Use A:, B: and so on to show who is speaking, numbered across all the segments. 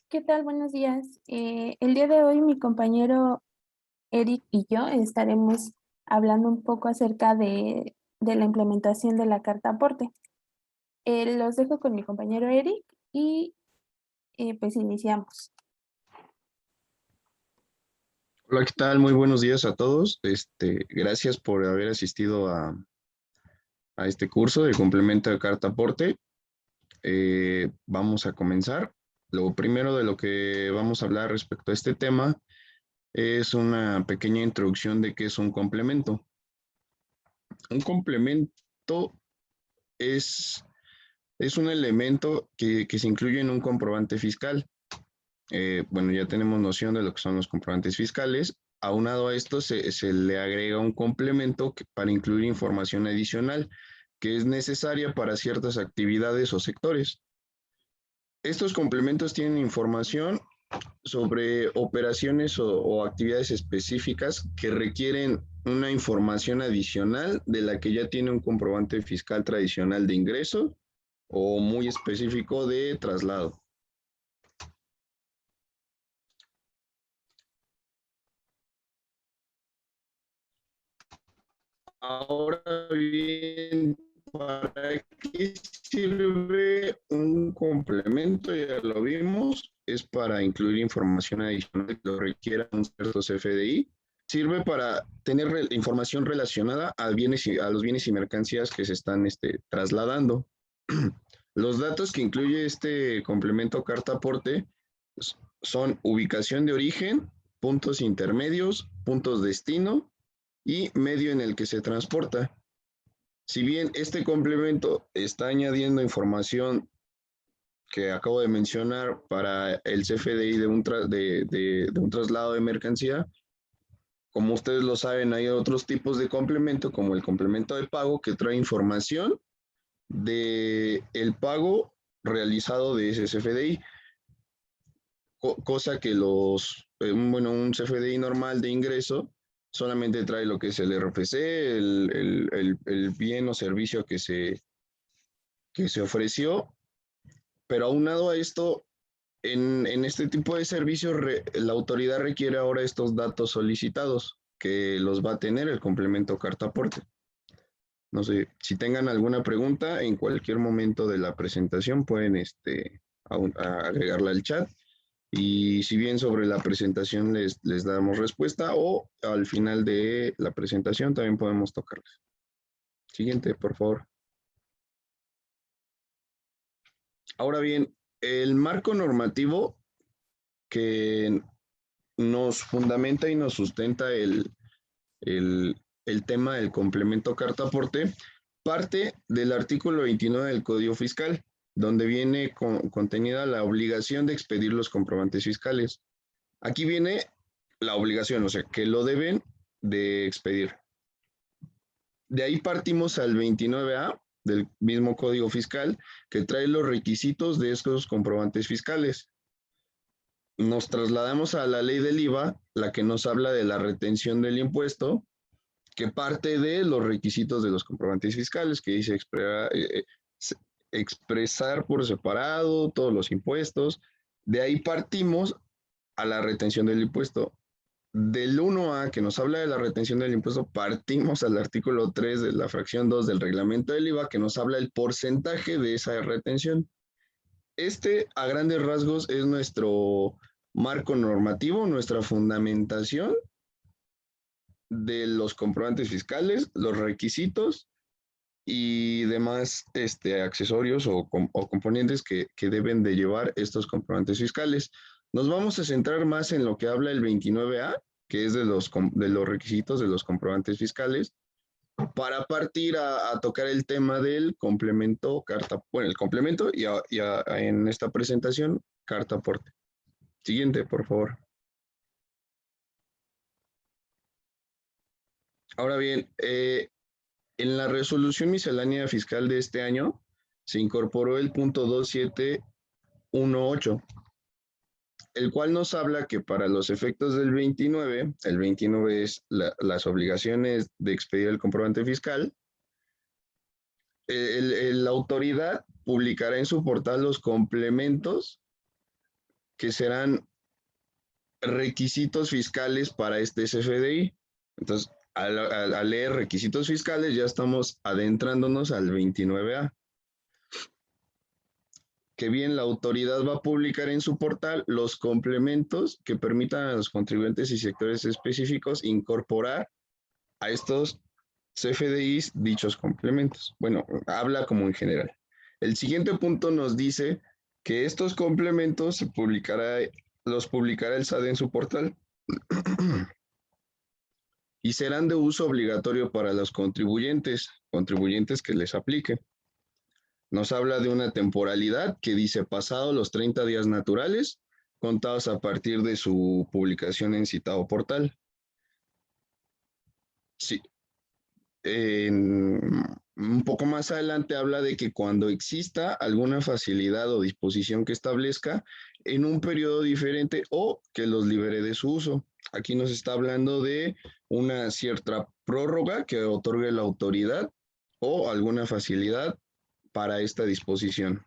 A: ¿Qué tal? Buenos días. El día de hoy mi compañero Eric y yo estaremos hablando un poco acerca de la implementación de la carta aporte. Los dejo con mi compañero Eric y pues iniciamos.
B: Hola, ¿qué tal? Muy buenos días a todos. Gracias por haber asistido a este curso de complemento de carta aporte. Vamos a comenzar. Lo primero de lo que vamos a hablar respecto a este tema es una pequeña introducción de qué es un complemento. Un complemento es un elemento que se incluye en un comprobante fiscal. Bueno, ya tenemos noción de lo que son los comprobantes fiscales. Aunado a esto, se le agrega un complemento para incluir información adicional que es necesaria para ciertas actividades o sectores. Estos complementos tienen información sobre operaciones o actividades específicas que requieren una información adicional de la que ya tiene un comprobante fiscal tradicional de ingreso o muy específico de traslado. Ahora bien, ¿para qué sirve un complemento? Ya lo vimos, es para incluir información adicional que lo requiera un cierto CFDI. Sirve para tener información relacionada a los bienes y mercancías que se están trasladando. Los datos que incluye este complemento carta aporte son ubicación de origen, puntos intermedios, puntos destino y medio en el que se transporta. Si bien este complemento está añadiendo información que acabo de mencionar para el CFDI de un traslado de mercancía, como ustedes lo saben, hay otros tipos de complemento, como el complemento de pago, que trae información de el pago realizado de ese CFDI, cosa que un CFDI normal de ingreso solamente trae lo que es el RFC, el bien o servicio que se ofreció, pero aunado a esto, en este tipo de servicios, la autoridad requiere ahora estos datos solicitados, que los va a tener el complemento carta aporte. No sé, si tengan alguna pregunta, en cualquier momento de la presentación pueden agregarla al chat. Y si bien sobre la presentación les damos respuesta o al final de la presentación también podemos tocarles. Siguiente, por favor. Ahora bien, el marco normativo que nos fundamenta y nos sustenta el tema del complemento carta aporte parte del artículo 29 del Código Fiscal, donde viene contenida la obligación de expedir los comprobantes fiscales. Aquí viene la obligación, o sea, que lo deben de expedir. De ahí partimos al 29A del mismo Código Fiscal, que trae los requisitos de estos comprobantes fiscales. Nos trasladamos a la ley del IVA, la que nos habla de la retención del impuesto, que parte de los requisitos de los comprobantes fiscales, que dice expresar por separado todos los impuestos. De ahí partimos a la retención del impuesto. Del 1A, que nos habla de la retención del impuesto, partimos al artículo 3 de la fracción 2 del reglamento del IVA, que nos habla el porcentaje de esa retención. A grandes rasgos, es nuestro marco normativo, nuestra fundamentación de los comprobantes fiscales, los requisitos y demás accesorios o componentes que deben de llevar estos comprobantes fiscales. Nos vamos a centrar más en lo que habla el 29A, que es de los requisitos de los comprobantes fiscales, para partir a tocar el tema del complemento, el complemento en esta presentación, carta aporte. Siguiente, por favor. Ahora bien, en la resolución miscelánea fiscal de este año se incorporó el punto 2718, el cual nos habla que para los efectos del 29, el 29 es las obligaciones de expedir el comprobante fiscal, la autoridad publicará en su portal los complementos que serán requisitos fiscales para este CFDI. Entonces, al leer requisitos fiscales ya estamos adentrándonos al 29A. Que bien la autoridad va a publicar en su portal los complementos que permitan a los contribuyentes y sectores específicos incorporar a estos CFDIs dichos complementos. Bueno, habla como en general. El siguiente punto nos dice que estos complementos los publicará el SAT en su portal y serán de uso obligatorio para los contribuyentes que les aplique. Nos habla de una temporalidad que dice pasado los 30 días naturales, contados a partir de su publicación en citado portal. Sí. Un poco más adelante habla de que cuando exista alguna facilidad o disposición que establezca en un periodo diferente o que los libere de su uso. Aquí nos está hablando de una cierta prórroga que otorgue la autoridad o alguna facilidad para esta disposición.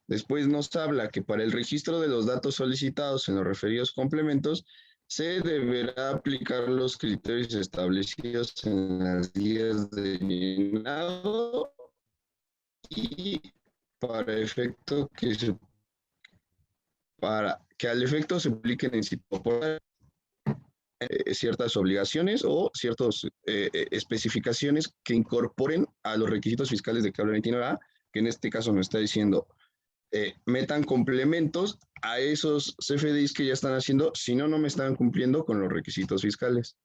B: Después nos habla que para el registro de los datos solicitados en los referidos complementos se deberá aplicar los criterios establecidos en las guías de llenado y para que al efecto se apliquen en ciertas obligaciones o ciertas especificaciones que incorporen a los requisitos fiscales de que habla 29A, que en este caso nos está diciendo metan complementos a esos CFDIs que ya están haciendo, si no, no me están cumpliendo con los requisitos fiscales.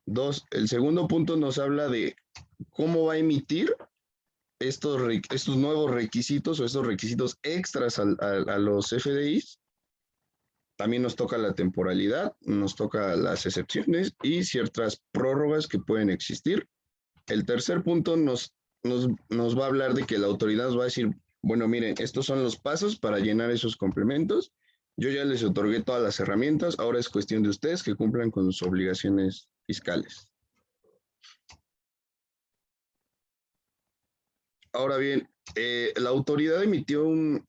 B: Dos, el segundo punto nos habla de cómo va a emitir estos nuevos requisitos o estos requisitos extras a los CFDIs. También nos toca la temporalidad, nos toca las excepciones y ciertas prórrogas que pueden existir. El tercer punto nos va a hablar de que la autoridad nos va a decir, bueno, miren, estos son los pasos para llenar esos complementos. Yo ya les otorgué todas las herramientas, ahora es cuestión de ustedes que cumplan con sus obligaciones fiscales. Ahora bien, la autoridad emitió un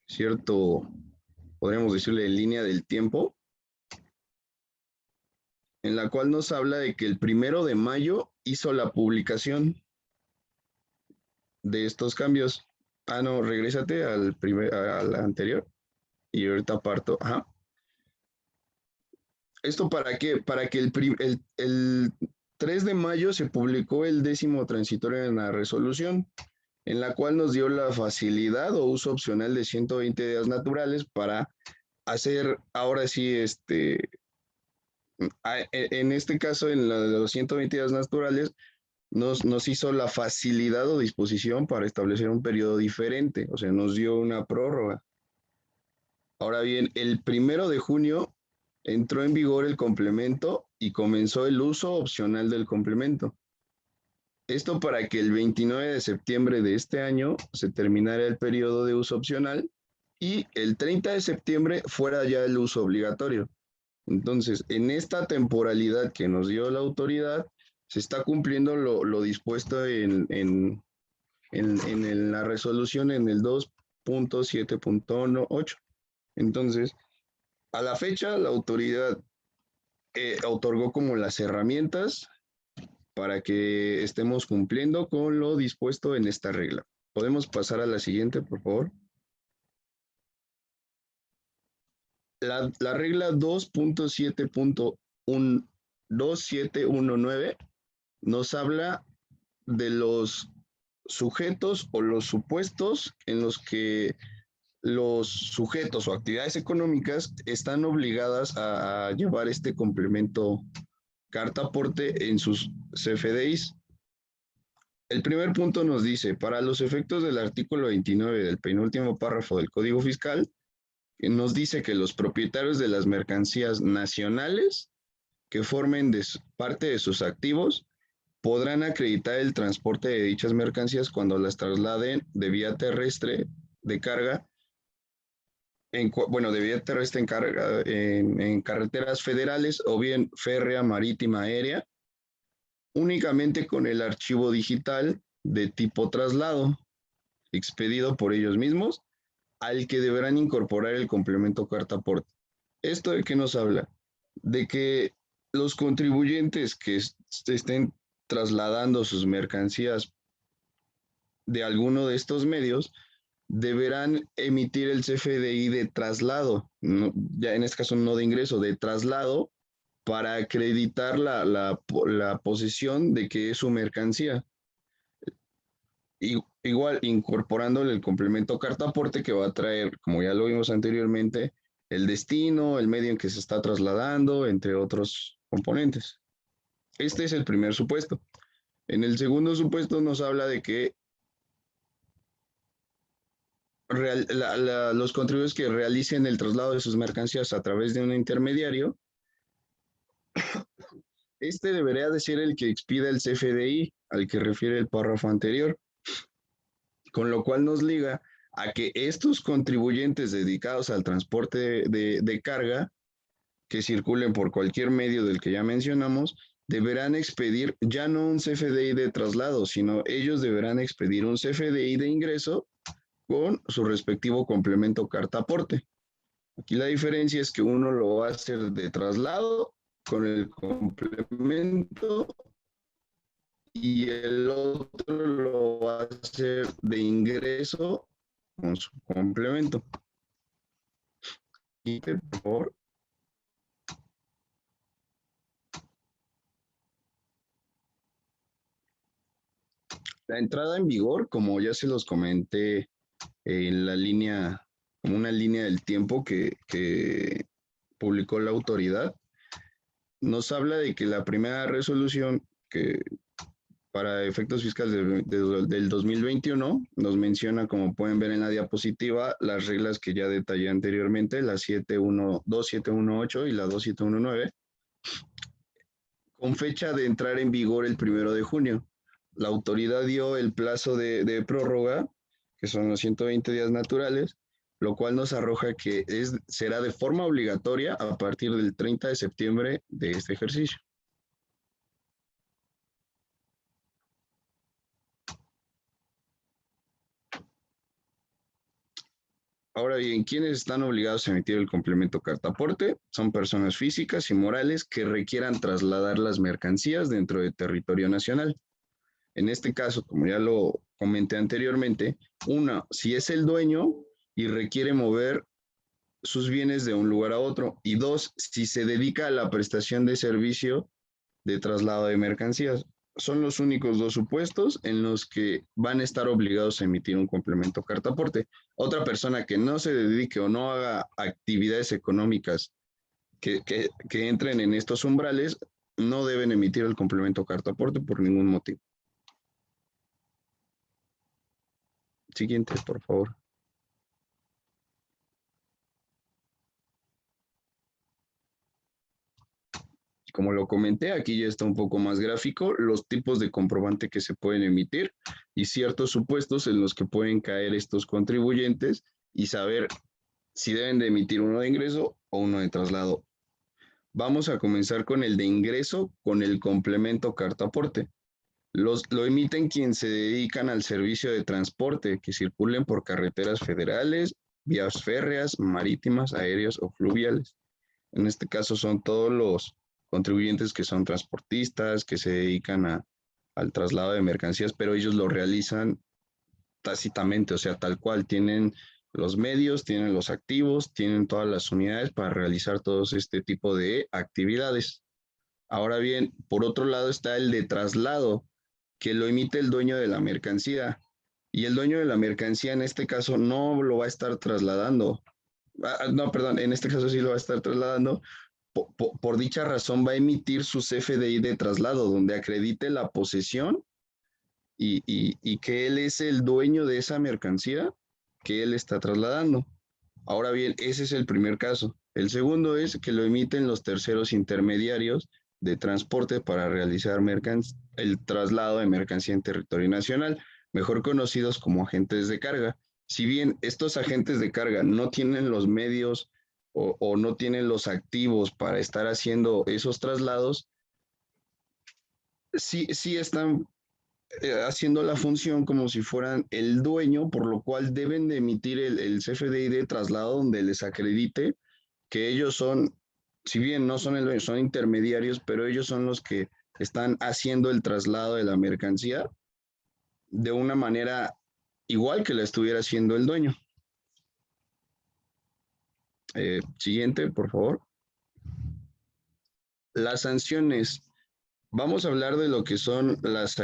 B: cierto, podríamos decirle, línea del tiempo, en la cual nos habla de que el 1 de mayo hizo la publicación de estos cambios. Ah, no, regrésate al anterior y ahorita parto. Ajá. ¿Esto para qué? Para que el 3 de mayo se publicó el 10º transitorio en la resolución, en la cual nos dio la facilidad o uso opcional de 120 días naturales para hacer, ahora sí, en este caso, en los 120 días naturales, nos hizo la facilidad o disposición para establecer un periodo diferente, o sea, nos dio una prórroga. Ahora bien, el 1 de junio entró en vigor el complemento y comenzó el uso opcional del complemento. Esto para que el 29 de septiembre de este año se terminara el periodo de uso opcional y el 30 de septiembre fuera ya el uso obligatorio. Entonces, en esta temporalidad que nos dio la autoridad, se está cumpliendo lo dispuesto en la resolución en el 2.7.18. Entonces, a la fecha, la autoridad otorgó como las herramientas para que estemos cumpliendo con lo dispuesto en esta regla. ¿Podemos pasar a la siguiente, por favor? La regla 2.7.2719 nos habla de los sujetos o los supuestos en los que los sujetos o actividades económicas están obligadas a llevar este complemento carta aporte en sus CFDIs. El primer punto nos dice, para los efectos del artículo 29 del penúltimo párrafo del Código Fiscal, nos dice que los propietarios de las mercancías nacionales que formen parte de sus activos podrán acreditar el transporte de dichas mercancías cuando las trasladen de vía terrestre de carga, de vía terrestre en, carga, en carreteras federales o bien férrea, marítima, aérea, únicamente con el archivo digital de tipo traslado, expedido por ellos mismos, al que deberán incorporar el complemento carta aporte. ¿Esto de qué nos habla? De que los contribuyentes que estén trasladando sus mercancías de alguno de estos medios deberán emitir el CFDI de traslado, no, ya en este caso no de ingreso, de traslado, para acreditar la posesión de que es su mercancía. Igual incorporándole el complemento carta aporte que va a traer, como ya lo vimos anteriormente, el destino, el medio en que se está trasladando, entre otros componentes. Este es el primer supuesto. En el segundo supuesto nos habla de que los contribuyentes que realicen el traslado de sus mercancías a través de un intermediario, este debería de ser el que expida el CFDI al que refiere el párrafo anterior, con lo cual nos liga a que estos contribuyentes dedicados al transporte de carga que circulen por cualquier medio del que ya mencionamos, deberán expedir ya no un CFDI de traslado, sino ellos deberán expedir un CFDI de ingreso con su respectivo complemento carta aporte. Aquí la diferencia es que uno lo va a hacer de traslado con el complemento y el otro lo va a hacer de ingreso con su complemento. Y por favor. La entrada en vigor, como ya se los comenté en la línea, como una línea del tiempo que publicó la autoridad, nos habla de que la primera resolución que para efectos fiscales del 2021 nos menciona, como pueden ver en la diapositiva, las reglas que ya detallé anteriormente, la 2718 y la 2719, con fecha de entrar en vigor el 1 de junio. La autoridad dio el plazo de prórroga, que son los 120 días naturales, lo cual nos arroja que será de forma obligatoria a partir del 30 de septiembre de este ejercicio. Ahora bien, ¿quiénes están obligados a emitir el complemento carta aporte? Son personas físicas y morales que requieran trasladar las mercancías dentro del territorio nacional. En este caso, como ya lo comenté anteriormente, una, si es el dueño y requiere mover sus bienes de un lugar a otro, y dos, si se dedica a la prestación de servicio de traslado de mercancías. Son los únicos dos supuestos en los que van a estar obligados a emitir un complemento carta aporte. Otra persona que no se dedique o no haga actividades económicas que entren en estos umbrales no deben emitir el complemento carta aporte por ningún motivo. Siguiente, por favor. Como lo comenté, aquí ya está un poco más gráfico, los tipos de comprobante que se pueden emitir y ciertos supuestos en los que pueden caer estos contribuyentes y saber si deben de emitir uno de ingreso o uno de traslado. Vamos a comenzar con el de ingreso con el complemento carta aporte. Lo emiten quienes se dedican al servicio de transporte, que circulen por carreteras federales, vías férreas, marítimas, aéreas o fluviales. En este caso son todos los contribuyentes que son transportistas, que se dedican al traslado de mercancías, pero ellos lo realizan tácitamente, o sea, tal cual, tienen los medios, tienen los activos, tienen todas las unidades para realizar todos este tipo de actividades. Ahora bien, por otro lado está el de traslado, que lo emite el dueño de la mercancía. Y el dueño de la mercancía en este caso no lo va a estar trasladando. No, perdón, en este caso sí lo va a estar trasladando. Por dicha razón va a emitir su CFDI de traslado, donde acredite la posesión y que él es el dueño de esa mercancía que él está trasladando. Ahora bien, ese es el primer caso. El segundo es que lo emiten los terceros intermediarios de transporte para realizar el traslado de mercancía en territorio nacional, mejor conocidos como agentes de carga. Si bien estos agentes de carga no tienen los medios o no tienen los activos para estar haciendo esos traslados, sí están haciendo la función como si fueran el dueño, por lo cual deben de emitir el CFDI de traslado donde les acredite que ellos son, si bien no son el dueño, son intermediarios, pero ellos son los que están haciendo el traslado de la mercancía de una manera igual que la estuviera haciendo el dueño. Siguiente, por favor. Las sanciones. Vamos a hablar de lo que son las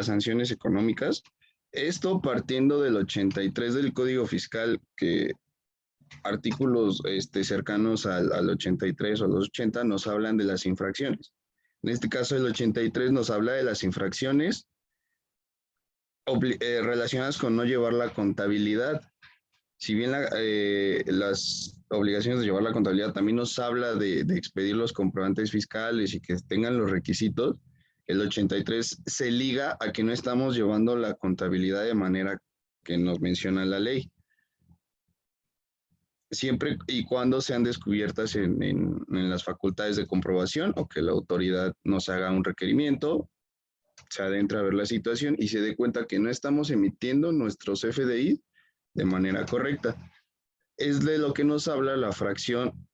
B: sanciones económicas. Esto partiendo del 83 del Código Fiscal, que artículos cercanos al 83 o a los 80 nos hablan de las infracciones. En este caso, el 83 nos habla de las infracciones relacionadas con no llevar la contabilidad. Si bien las obligaciones de llevar la contabilidad también nos habla de expedir los comprobantes fiscales y que tengan los requisitos, el 83 se liga a que no estamos llevando la contabilidad de manera que nos menciona la ley, siempre y cuando sean descubiertas en las facultades de comprobación o que la autoridad nos haga un requerimiento, se adentra a ver la situación y se dé cuenta que no estamos emitiendo nuestros FDI de manera correcta. Es de lo que nos habla la fracción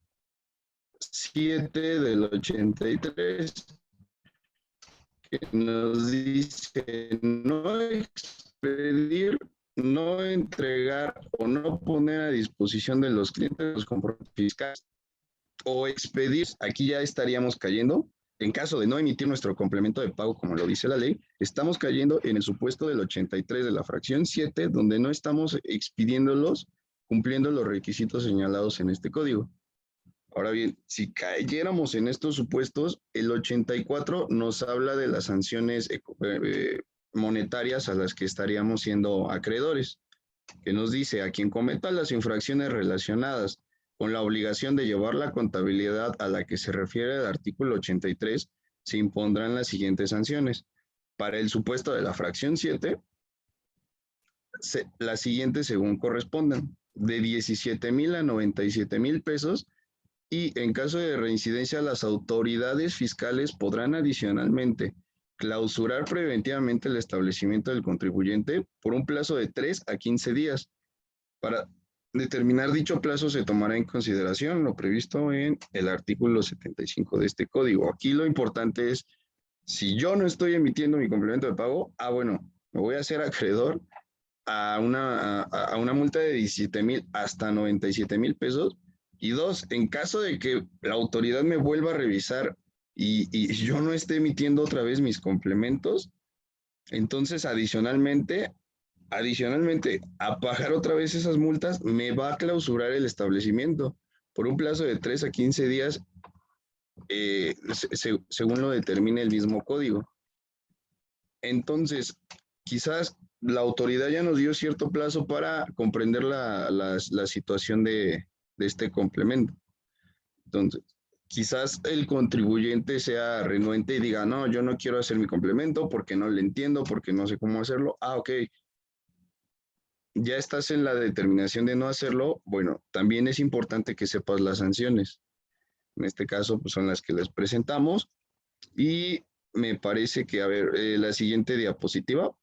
B: 7 del 83, que nos dice no expedir, no entregar o no poner a disposición de los clientes los comprobantes fiscales o expedir. Aquí ya estaríamos cayendo, en caso de no emitir nuestro complemento de pago como lo dice la ley, estamos cayendo en el supuesto del 83 de la fracción 7, donde no estamos expidiéndolos cumpliendo los requisitos señalados en este código. Ahora bien, si cayéramos en estos supuestos, el 84 nos habla de las sanciones monetarias a las que estaríamos siendo acreedores, que nos dice a quien cometa las infracciones relacionadas con la obligación de llevar la contabilidad a la que se refiere el artículo 83, se impondrán las siguientes sanciones. Para el supuesto de la fracción 7, las siguientes según correspondan, de 17,000 a 97,000 pesos, y en caso de reincidencia, las autoridades fiscales podrán adicionalmente clausurar preventivamente el establecimiento del contribuyente por un plazo de 3 a 15 días. Para determinar dicho plazo se tomará en consideración lo previsto en el artículo 75 de este código. Aquí lo importante es, si yo no estoy emitiendo mi complemento de pago, bueno, me voy a hacer acreedor a una multa de 17,000 hasta 97,000 pesos. Y dos, en caso de que la autoridad me vuelva a revisar y yo no esté emitiendo otra vez mis complementos, entonces adicionalmente, a pagar otra vez esas multas, me va a clausurar el establecimiento por un plazo de 3 a 15 días, según lo determine el mismo código. Entonces, quizás la autoridad ya nos dio cierto plazo para comprender la situación de este complemento. Entonces, quizás el contribuyente sea renuente y diga, no, yo no quiero hacer mi complemento porque no le entiendo, porque no sé cómo hacerlo. Ok, ya estás en la determinación de no hacerlo. Bueno, también es importante que sepas las sanciones. En este caso, pues son las que les presentamos. Y me parece que, a ver, la siguiente diapositiva.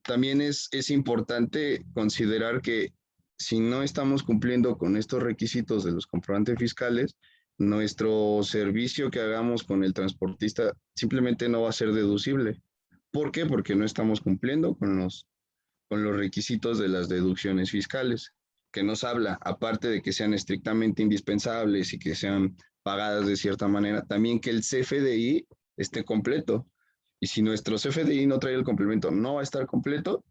B: También es importante considerar que si no estamos cumpliendo con estos requisitos de los comprobantes fiscales, nuestro servicio que hagamos con el transportista simplemente no va a ser deducible. ¿Por qué? Porque no estamos cumpliendo con los requisitos de las deducciones fiscales, que nos habla, aparte de que sean estrictamente indispensables y que sean pagadas de cierta manera, también que el CFDI esté completo. Y si nuestro CFDI no trae el complemento, no va a estar completo,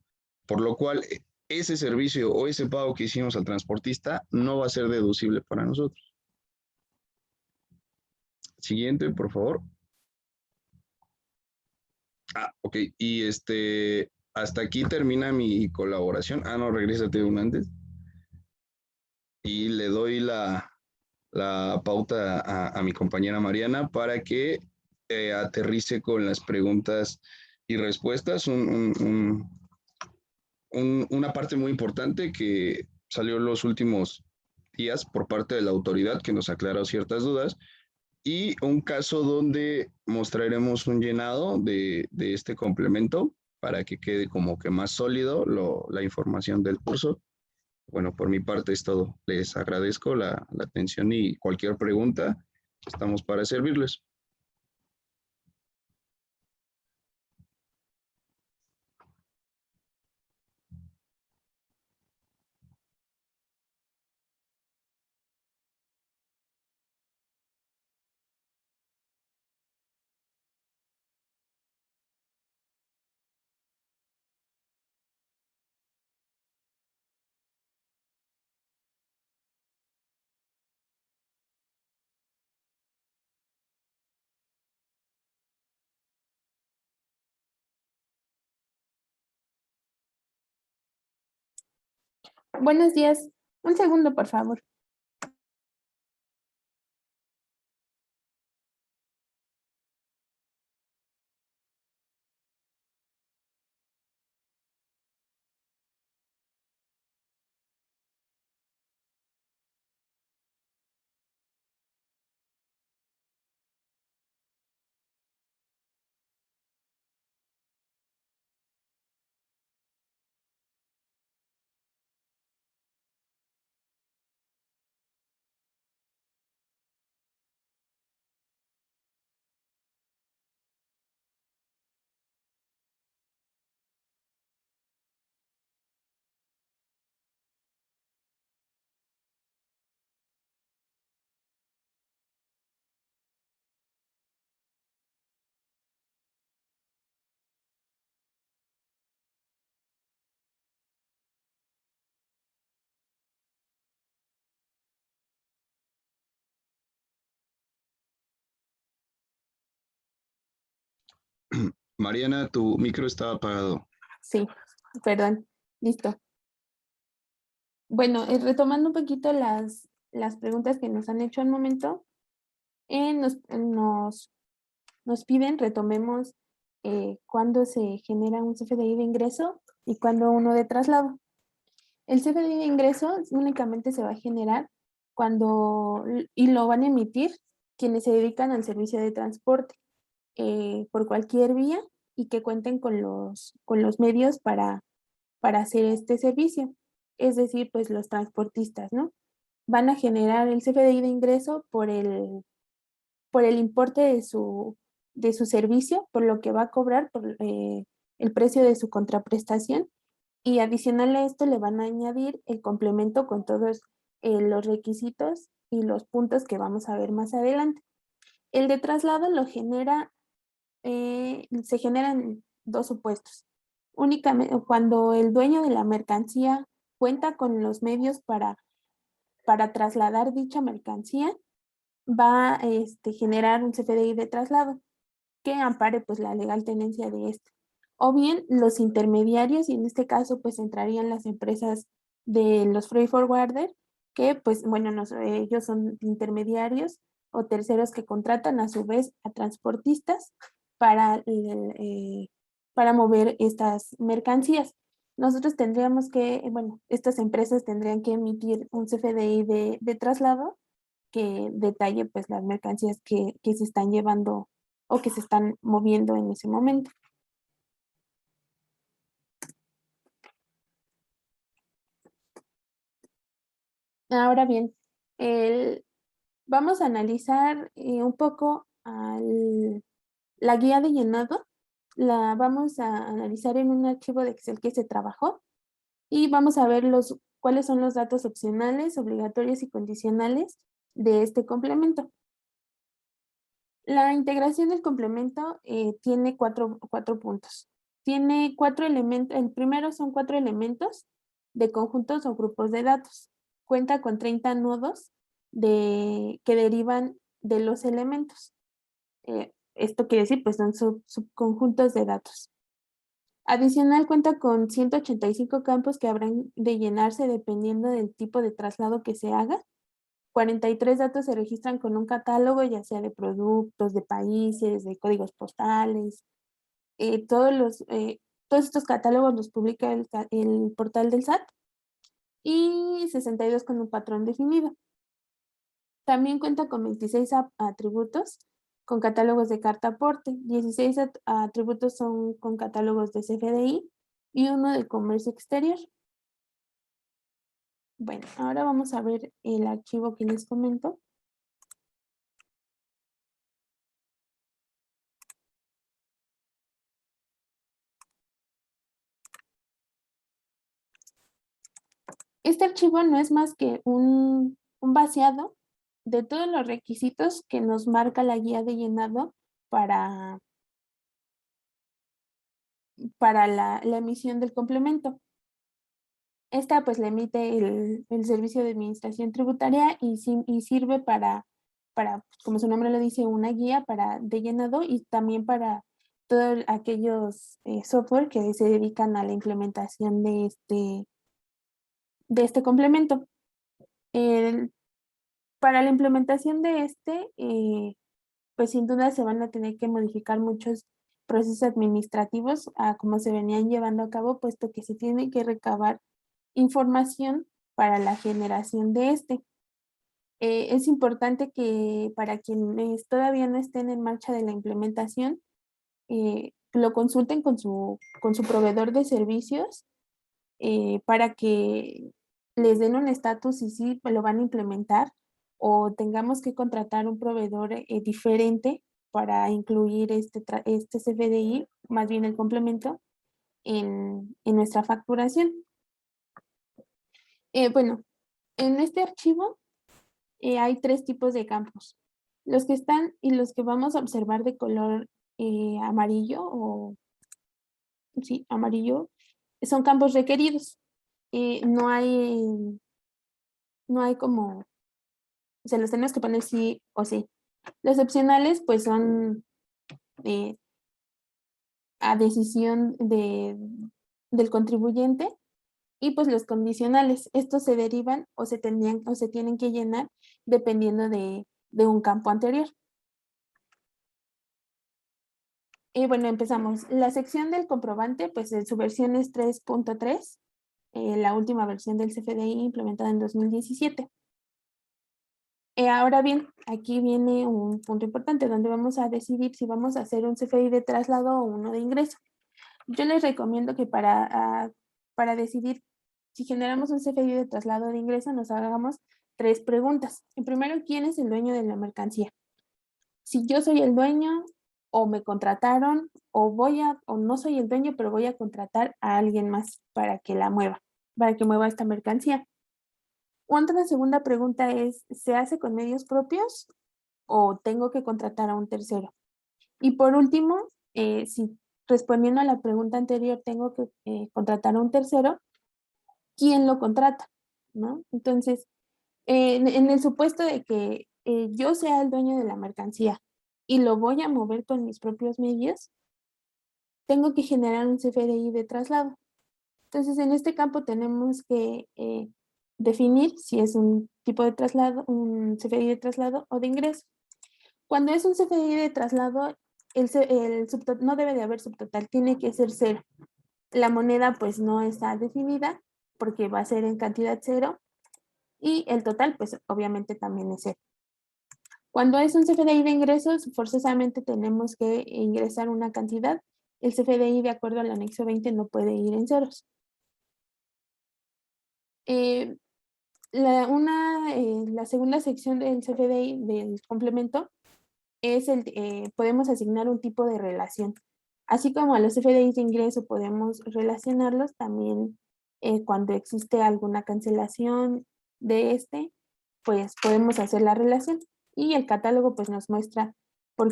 B: por lo cual ese servicio o ese pago que hicimos al transportista no va a ser deducible para nosotros. Siguiente, por favor. Ok. Y hasta aquí termina mi colaboración. No, regrésate un antes. Y le doy la pauta a mi compañera Mariana para que aterrice con las preguntas y respuestas. Una parte muy importante que salió en los últimos días por parte de la autoridad que nos aclaró ciertas dudas y un caso donde mostraremos un llenado de este complemento para que quede como que más sólido la información del curso. Bueno, por mi parte es todo. Les agradezco la atención y cualquier pregunta, estamos para servirles.
A: Buenos días. Un segundo, por favor.
B: Mariana, tu micro está apagado.
A: Sí, perdón. Listo. Bueno, retomando un poquito las preguntas que nos han hecho al momento, nos piden retomemos cuándo se genera un CFDI de ingreso y cuándo uno de traslado. El CFDI de ingreso únicamente se va a generar y lo van a emitir quienes se dedican al servicio de transporte por cualquier vía y que cuenten con los medios para hacer este servicio. Es decir, pues los transportistas, ¿no? Van a generar el CFDI de ingreso por el importe de su servicio, por lo que va a cobrar, por el precio de su contraprestación. Y adicional a esto le van a añadir el complemento con todos los requisitos y los puntos que vamos a ver más adelante. El de traslado se generan dos supuestos. Únicamente cuando el dueño de la mercancía cuenta con los medios para trasladar dicha mercancía, va a generar un CFDI de traslado que ampare pues la legal tenencia de este. O bien los intermediarios, y en este caso pues entrarían las empresas de los freight forwarder, que pues bueno, ellos son intermediarios o terceros que contratan a su vez a transportistas para mover estas mercancías. Nosotros tendríamos bueno, estas empresas tendrían que emitir un CFDI de traslado que detalle pues las mercancías que se están llevando o que se están moviendo en ese momento. Ahora bien, vamos a analizar un poco la guía de llenado. La vamos a analizar en un archivo de Excel que se trabajó y vamos a ver cuáles son los datos opcionales, obligatorios y condicionales de este complemento. La integración del complemento tiene cuatro puntos. Tiene 4 elementos, el primero son 4 elementos de conjuntos o grupos de datos. Cuenta con 30 nodos que derivan de los elementos. Esto quiere decir, pues son subconjuntos de datos. Adicional, cuenta con 185 campos que habrán de llenarse dependiendo del tipo de traslado que se haga. 43 datos se registran con un catálogo, ya sea de productos, de países, de códigos postales. Todos estos catálogos los publica el portal del SAT y 62 con un patrón definido. También cuenta con 26 atributos con catálogos de carta aporte, 16 atributos son con catálogos de CFDI y uno de comercio exterior. Bueno, ahora vamos a ver el archivo que les comento. Este archivo no es más que un vaciado de todos los requisitos que nos marca la guía de llenado para la emisión del complemento. Esta pues la emite el Servicio de Administración Tributaria y sirve para, como su nombre lo dice, una guía de llenado y también para todos aquellos software que se dedican a la implementación de este complemento. Para la implementación de pues sin duda se van a tener que modificar muchos procesos administrativos a como se venían llevando a cabo, puesto que se tiene que recabar información para la generación de es importante que para quienes todavía no estén en marcha de la implementación, lo consulten con su proveedor de servicios para que les den un estatus y si lo van a implementar o tengamos que contratar un proveedor diferente para incluir este CFDI, más bien el complemento, en nuestra facturación. Bueno, en este archivo hay 3 tipos de campos. Los que están y los que vamos a observar de color amarillo o sí, amarillo, son campos requeridos. No hay como, o sea, los tenemos que poner sí o sí. Los opcionales, pues son a decisión del contribuyente y pues los condicionales. Estos se derivan o se tienen que llenar dependiendo de un campo anterior. Y bueno, empezamos. La sección del comprobante, pues su versión es 3.3, la última versión del CFDI implementada en 2017. Ahora bien, aquí viene un punto importante donde vamos a decidir si vamos a hacer un CFDI de traslado o uno de ingreso. Yo les recomiendo que para decidir si generamos un CFDI de traslado o de ingreso nos hagamos 3 preguntas. En primero, ¿quién es el dueño de la mercancía? Si yo soy el dueño o me contrataron o no soy el dueño, pero voy a contratar a alguien más para que mueva esta mercancía. Otra segunda pregunta es, ¿se hace con medios propios o tengo que contratar a un tercero? Y por último, si respondiendo a la pregunta anterior tengo que contratar a un tercero, ¿quién lo contrata? ¿No? Entonces, en el supuesto de que yo sea el dueño de la mercancía y lo voy a mover con mis propios medios, tengo que generar un CFDI de traslado. Entonces, en este campo tenemos que definir si es un tipo de traslado, un CFDI de traslado o de ingreso. Cuando es un CFDI de traslado, no debe de haber subtotal, tiene que ser cero. La moneda pues no está definida porque va a ser en cantidad cero y el total pues obviamente también es cero. Cuando es un CFDI de ingresos, forzosamente tenemos que ingresar una cantidad. El CFDI, de acuerdo al anexo 20, no puede ir en ceros. La segunda sección del CFDI del complemento es podemos asignar un tipo de relación. Así como a los CFDIs de ingreso podemos relacionarlos, también cuando existe alguna cancelación de pues podemos hacer la relación. Y el catálogo pues nos muestra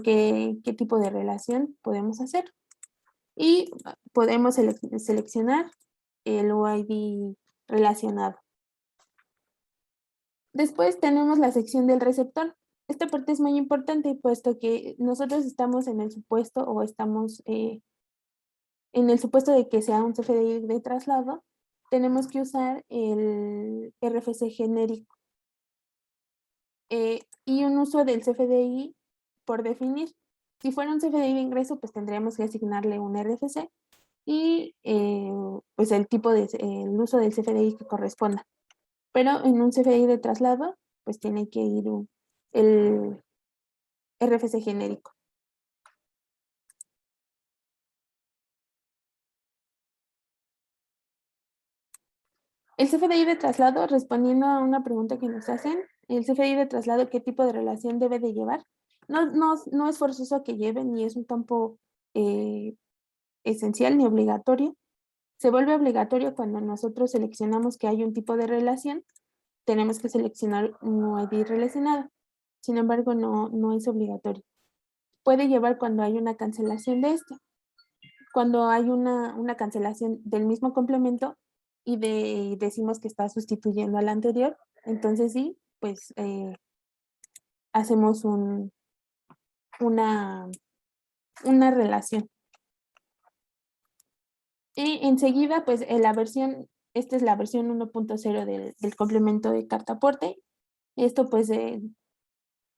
A: qué tipo de relación podemos hacer. Y podemos seleccionar el UID relacionado. Después tenemos la sección del receptor. Esta parte es muy importante puesto que nosotros estamos en el supuesto o estamos en el supuesto de que sea un CFDI de traslado, tenemos que usar el RFC genérico y un uso del CFDI por definir. Si fuera un CFDI de ingreso, pues tendríamos que asignarle un RFC y pues el uso del CFDI que corresponda. Pero en un CFDI de traslado, pues tiene que ir el RFC genérico. El CFDI de traslado, respondiendo a una pregunta que nos hacen, el CFDI de traslado, ¿qué tipo de relación debe de llevar? No es forzoso que lleve, ni es un campo esencial ni obligatorio. Se vuelve obligatorio cuando nosotros seleccionamos que hay un tipo de relación, tenemos que seleccionar un ID relacionado. Sin embargo, no es obligatorio. Puede llevar cuando hay una cancelación de este. Cuando hay una cancelación del mismo complemento y decimos que está sustituyendo al anterior, entonces sí, pues hacemos una relación. Y enseguida, pues esta es la versión 1.0 del complemento de carta aporte. Esto pues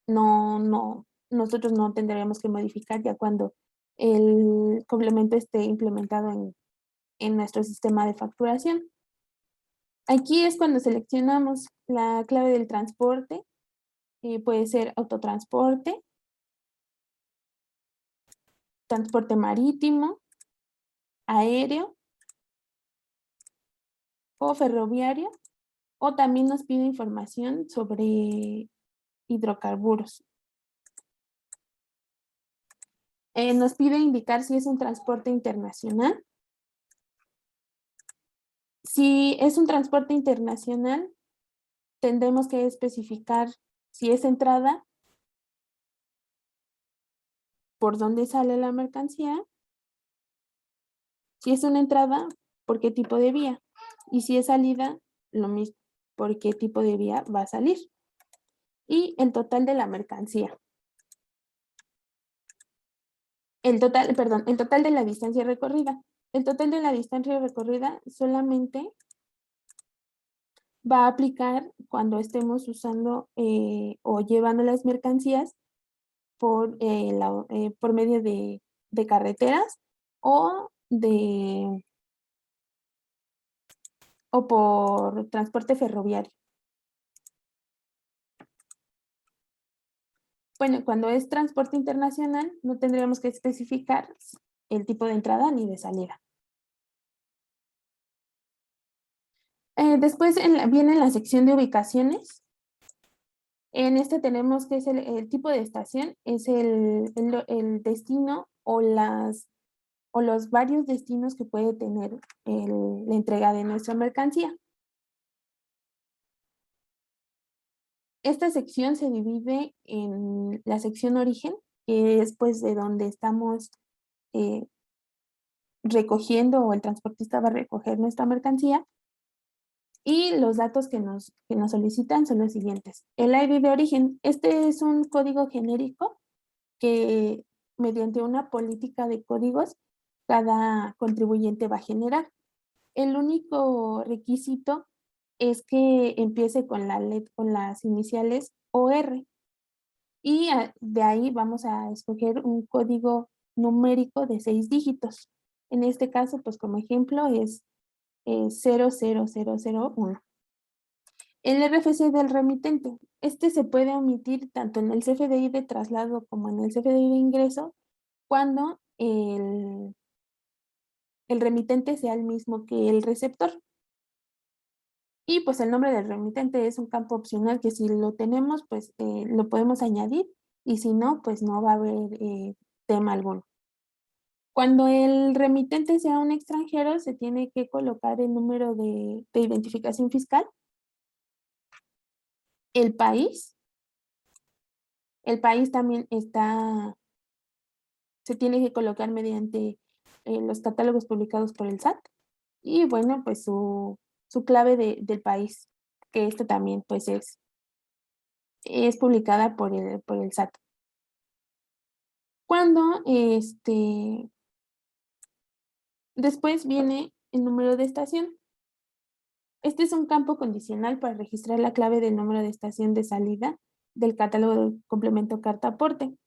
A: nosotros no tendríamos que modificar ya cuando el complemento esté implementado en nuestro sistema de facturación. Aquí es cuando seleccionamos la clave del transporte, puede ser autotransporte, transporte marítimo, aéreo o ferroviario, o también nos pide información sobre hidrocarburos. Nos pide indicar si es un transporte internacional. Si es un transporte internacional, tendremos que especificar si es entrada, por dónde sale la mercancía, si es una entrada, por qué tipo de vía, y si es salida, lo mismo, por qué tipo de vía va a salir. Y el total de la mercancía. El total de la distancia recorrida. El total de la distancia recorrida solamente va a aplicar cuando estemos usando o llevando las mercancías por medio de carreteras o por transporte ferroviario. Bueno, cuando es transporte internacional, no tendríamos que especificar el tipo de entrada ni de salida. Después viene la sección de ubicaciones. En este tenemos que es el tipo de estación, es el destino o los varios destinos que puede tener la entrega de nuestra mercancía. Esta sección se divide en la sección origen, que es pues de donde estamos recogiendo o el transportista va a recoger nuestra mercancía. Y los datos que nos solicitan son los siguientes. El ID de origen. Este es un código genérico que mediante una política de códigos cada contribuyente va a generar. El único requisito es que empiece con con las iniciales OR. Y de ahí vamos a escoger un código numérico de 6 dígitos. En este caso, pues como ejemplo es 00001. El RFC del remitente. Este se puede omitir tanto en el CFDI de traslado como en el CFDI de ingreso cuando el remitente sea el mismo que el receptor. Y pues el nombre del remitente es un campo opcional que si lo tenemos, pues lo podemos añadir y si no, pues no va a haber tema alguno. Cuando el remitente sea un extranjero, se tiene que colocar el número de identificación fiscal, el país. El país también se tiene que colocar mediante los catálogos publicados por el SAT y bueno, pues su clave del país, que esto también pues es publicada por el SAT. Cuando después viene el número de estación. Este es un campo condicional para registrar la clave del número de estación de salida del catálogo del complemento carta aporte,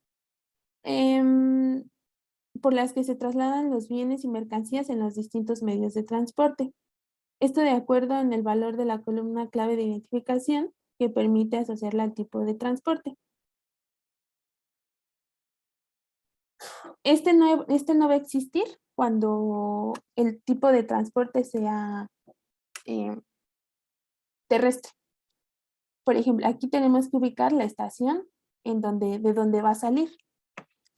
A: por las que se trasladan los bienes y mercancías en los distintos medios de transporte. Esto de acuerdo en el valor de la columna clave de identificación que permite asociarla al tipo de transporte. Este no va a existir cuando el tipo de transporte sea terrestre. Por ejemplo, aquí tenemos que ubicar la estación de donde va a salir.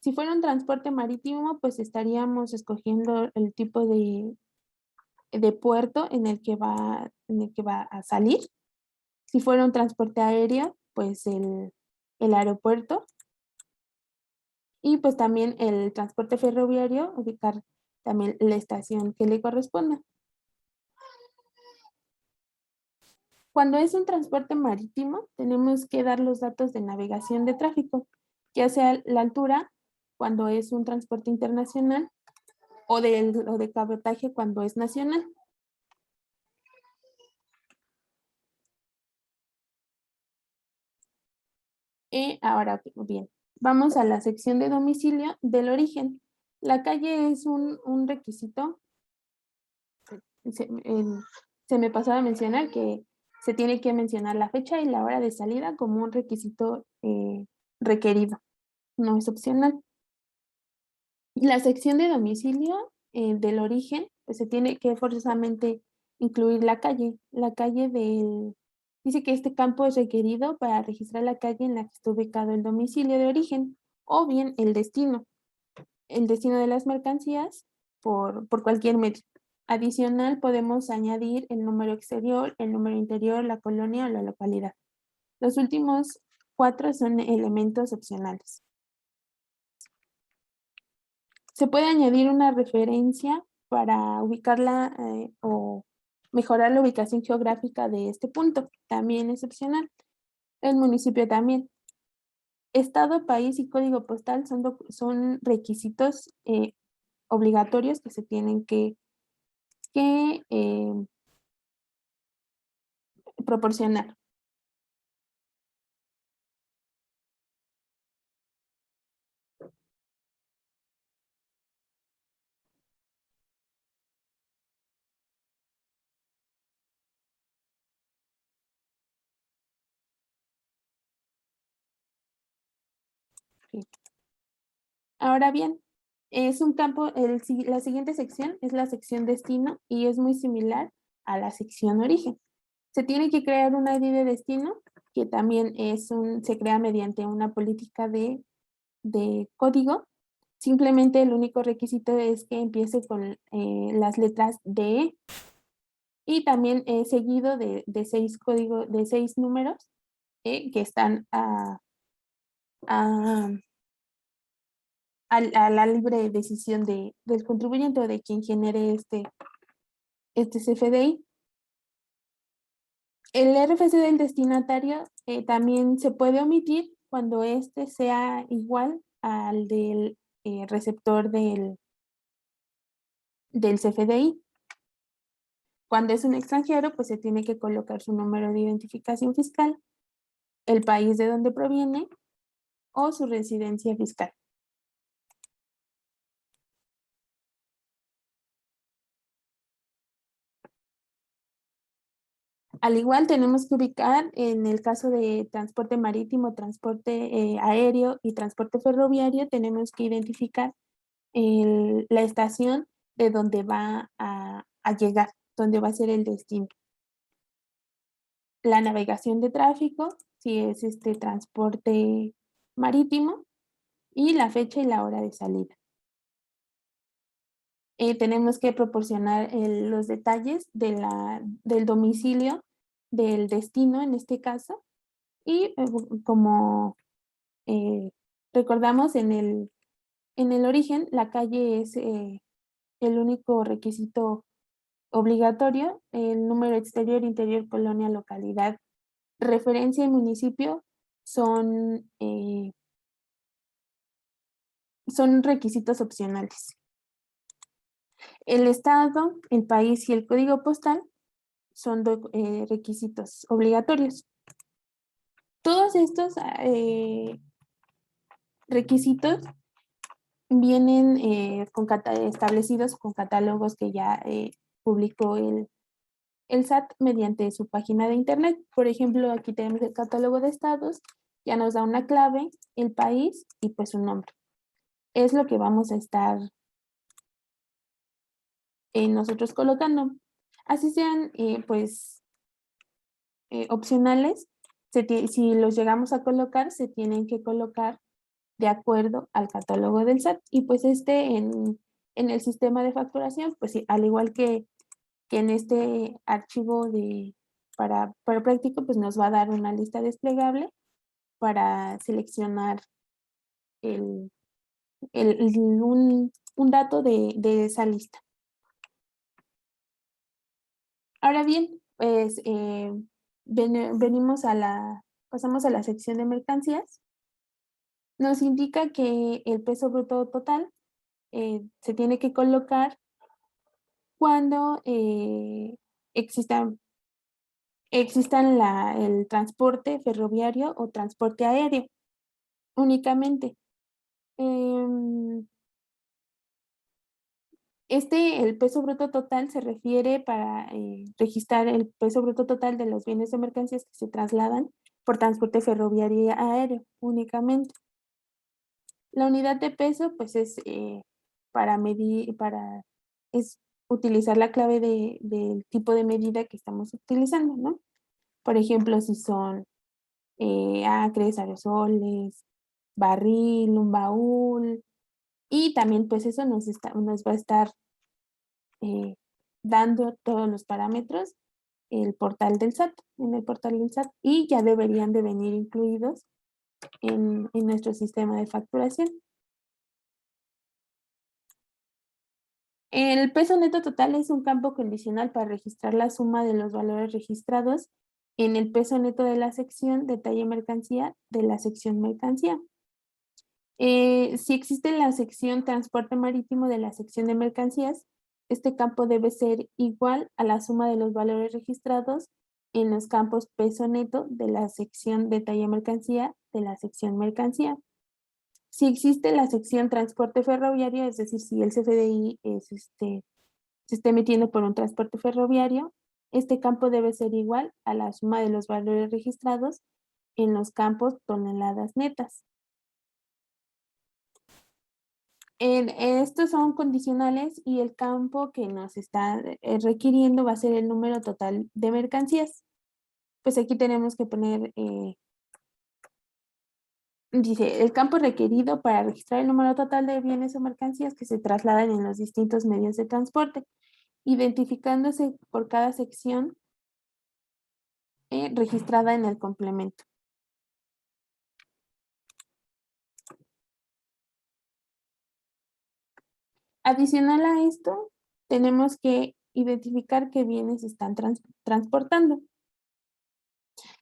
A: Si fuera un transporte marítimo, pues estaríamos escogiendo el tipo de puerto en el que va a salir. Si fuera un transporte aéreo, pues el aeropuerto. Y pues también el transporte ferroviario, ubicar también la estación que le corresponda. Cuando es un transporte marítimo, tenemos que dar los datos de navegación de tráfico, ya sea la altura cuando es un transporte internacional o de cabotaje cuando es nacional. Y ahora bien, vamos a la sección de domicilio del origen. La calle es un requisito. Se me pasaba a mencionar que se tiene que mencionar la fecha y la hora de salida como un requisito requerido, no es opcional. La sección de domicilio del origen, pues se tiene que forzosamente incluir la calle. Dice que este campo es requerido para registrar la calle en la que está ubicado el domicilio de origen o bien el destino de las mercancías por cualquier medio. Adicional, podemos añadir el número exterior, el número interior, la colonia o la localidad. Los últimos 4 son elementos opcionales. Se puede añadir una referencia para ubicarla o mejorar la ubicación geográfica de este punto. También es opcional. El municipio también. Estado, país y código postal son requisitos obligatorios que se tienen que proporcionar. Sí. Ahora bien, es un campo, la siguiente sección es la sección destino y es muy similar a la sección origen. Se tiene que crear un ID de destino que también se crea mediante una política de código. Simplemente el único requisito es que empiece con las letras DE y también seguido de 6 números que están a a la libre decisión del contribuyente o de quien genere este CFDI. El RFC del destinatario también se puede omitir cuando este sea igual al del receptor del CFDI. Cuando es un extranjero, pues se tiene que colocar su número de identificación fiscal, el país de donde proviene o su residencia fiscal. Al igual tenemos que ubicar en el caso de transporte marítimo, transporte aéreo y transporte ferroviario, tenemos que identificar la estación de donde va a llegar, donde va a ser el destino. La navegación de tráfico, si es este transporte marítimo, y la fecha y la hora de salida. tenemos que proporcionar los detalles del domicilio, del destino en este caso, y como recordamos en el origen, la calle es el único requisito obligatorio, el número exterior, interior, colonia, localidad, referencia y municipio son, son requisitos opcionales. El estado, el país y el código postal son requisitos obligatorios. Todos estos requisitos vienen establecidos con catálogos que ya publicó el SAT mediante su página de internet. Por ejemplo, aquí tenemos el catálogo de estados, ya nos da una clave, el país y pues un nombre. Es lo que vamos a estar nosotros colocando. Así sean pues opcionales, si los llegamos a colocar, se tienen que colocar de acuerdo al catálogo del SAT. Y pues en el sistema de facturación, pues sí, al igual que en este archivo para práctico, pues nos va a dar una lista desplegable para seleccionar el, un dato de esa lista. Ahora bien, pues pasamos a la sección de mercancías. Nos indica que el peso bruto total se tiene que colocar cuando existan el transporte ferroviario o transporte aéreo únicamente. El peso bruto total se refiere para registrar el peso bruto total de los bienes o mercancías que se trasladan por transporte ferroviario y aéreo únicamente. La unidad de peso, pues es para medir, es utilizar la clave del tipo de medida que estamos utilizando, ¿no? Por ejemplo, si son acres, aerosoles, barril, un baúl, y también pues eso nos va a estar dando todos los parámetros el portal del SAT, en el portal del SAT, y ya deberían de venir incluidos en nuestro sistema de facturación. El peso neto total es un campo condicional para registrar la suma de los valores registrados en el peso neto de la sección detalle mercancía de la sección mercancía. Si existe la sección transporte marítimo de la sección de mercancías, este campo debe ser igual a la suma de los valores registrados en los campos peso neto de la sección detalle mercancía de la sección mercancía. Si existe la sección transporte ferroviario, es decir, si el CFDI se esté metiendo por un transporte ferroviario, este campo debe ser igual a la suma de los valores registrados en los campos toneladas netas. Estos son condicionales y el campo que nos está requiriendo va a ser el número total de mercancías. Pues aquí tenemos que poner, dice, el campo requerido para registrar el número total de bienes o mercancías que se trasladan en los distintos medios de transporte, identificándose por cada sección registrada en el complemento. Adicional a esto, tenemos que identificar qué bienes están transportando.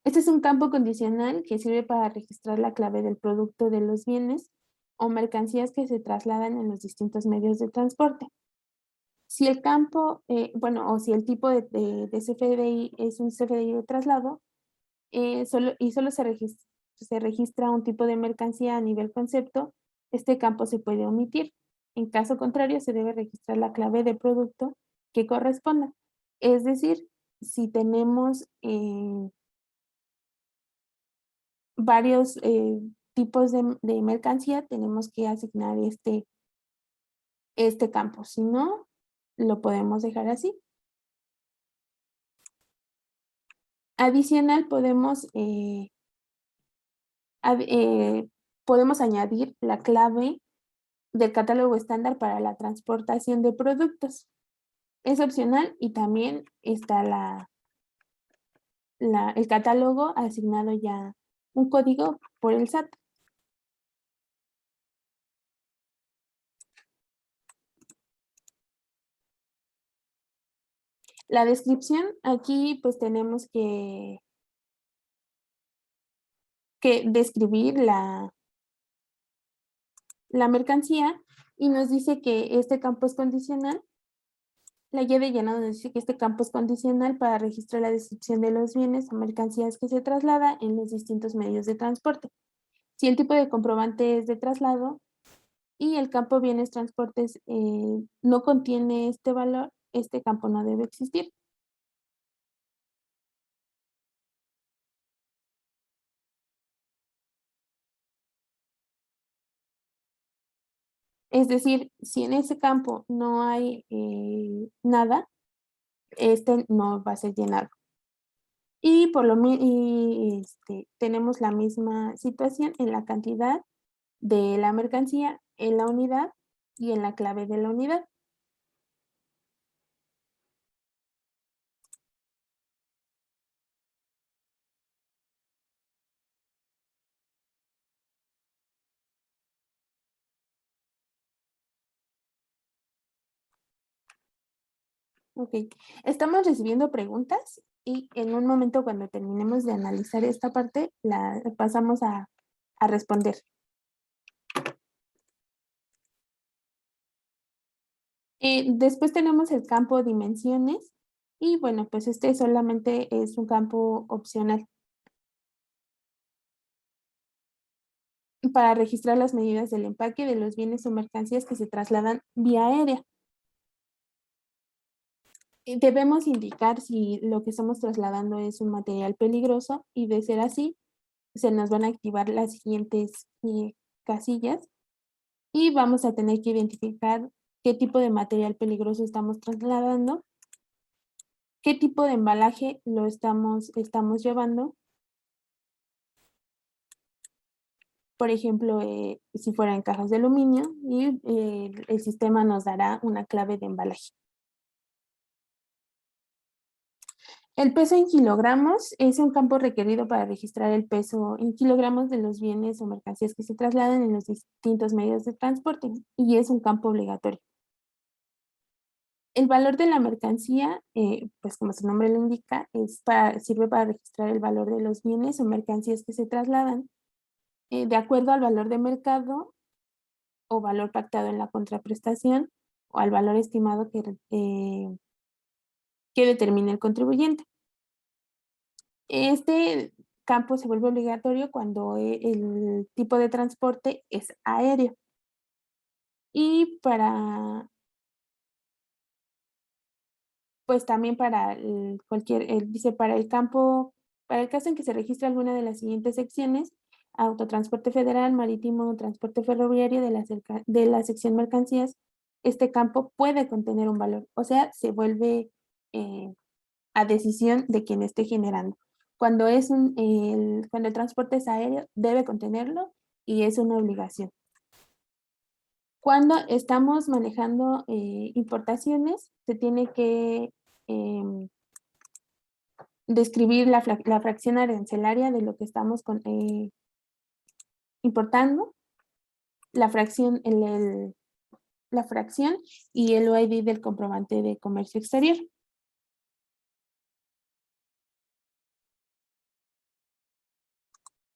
A: Este es un campo condicional que sirve para registrar la clave del producto de los bienes o mercancías que se trasladan en los distintos medios de transporte. Si el campo, o si el tipo de CFDI es un CFDI de traslado, solo se registra un tipo de mercancía a nivel concepto, este campo se puede omitir. En caso contrario, se debe registrar la clave de producto que corresponda. Es decir, si tenemos varios tipos de mercancía, tenemos que asignar este campo. Si no, lo podemos dejar así. Adicional, podemos añadir la clave del catálogo estándar para la transportación de productos. Es opcional y también está el catálogo asignado ya un código por el SAT. La descripción, aquí pues tenemos que describir la mercancía y nos dice que este campo es condicional. La guía de llenado nos dice que este campo es condicional para registrar la descripción de los bienes o mercancías que se traslada en los distintos medios de transporte. Si el tipo de comprobante es de traslado y el campo bienes transportes no contiene este valor, este campo no debe existir. Es decir, si en ese campo no hay nada, este no va a ser llenado. Y tenemos la misma situación en la cantidad de la mercancía, en la unidad y en la clave de la unidad. Ok, estamos recibiendo preguntas y en un momento cuando terminemos de analizar esta parte, la pasamos a responder. Después tenemos el campo dimensiones y bueno, pues este solamente es un campo opcional para registrar las medidas del empaque de los bienes o mercancías que se trasladan vía aérea. Debemos indicar si lo que estamos trasladando es un material peligroso y de ser así, se nos van a activar las siguientes casillas y vamos a tener que identificar qué tipo de material peligroso estamos trasladando, qué tipo de embalaje lo estamos llevando. Por ejemplo, si fuera en cajas de aluminio y el sistema nos dará una clave de embalaje. El peso en kilogramos es un campo requerido para registrar el peso en kilogramos de los bienes o mercancías que se trasladan en los distintos medios de transporte y es un campo obligatorio. El valor de la mercancía, pues como su nombre lo indica, sirve para registrar el valor de los bienes o mercancías que se trasladan de acuerdo al valor de mercado o valor pactado en la contraprestación o al valor estimado que determine el contribuyente. Este campo se vuelve obligatorio cuando el tipo de transporte es aéreo. Y pues también para dice para el campo, para el caso en que se registre alguna de las siguientes secciones, autotransporte federal, marítimo, transporte ferroviario de la sección mercancías, este campo puede contener un valor, o sea, se vuelve a decisión de quien esté generando. Cuando cuando el transporte es aéreo, debe contenerlo y es una obligación. Cuando estamos manejando importaciones, se tiene que describir la fracción arancelaria de lo que estamos importando, la fracción, la fracción y el OID del comprobante de comercio exterior.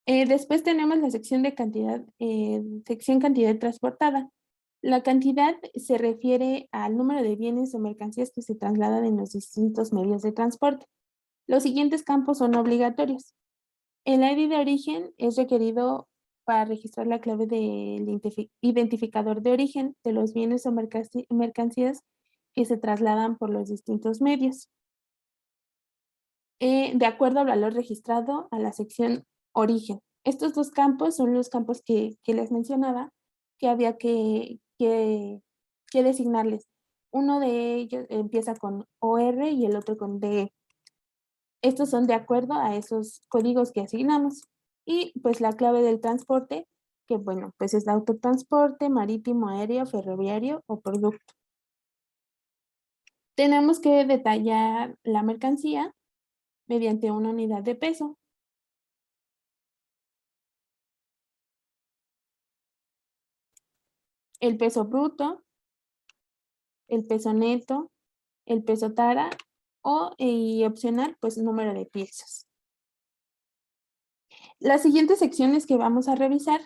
A: Después tenemos la sección de sección cantidad transportada. La cantidad se refiere al número de bienes o mercancías que se trasladan en los distintos medios de transporte. Los siguientes campos son obligatorios. El ID de origen es requerido para registrar la clave del identificador de origen de los bienes o mercancías que se trasladan por los distintos medios. De acuerdo al valor registrado a la sección origen. Estos dos campos son los campos que les mencionaba que había que designarles. Uno de ellos empieza con OR y el otro con DE. Estos son de acuerdo a esos códigos que asignamos. Y pues la clave del transporte que bueno, pues es de autotransporte, marítimo, aéreo, ferroviario o producto. Tenemos que detallar la mercancía mediante una unidad de peso. El peso bruto, el peso neto, el peso tara y opcional, pues número de piezas. Las siguientes secciones que vamos a revisar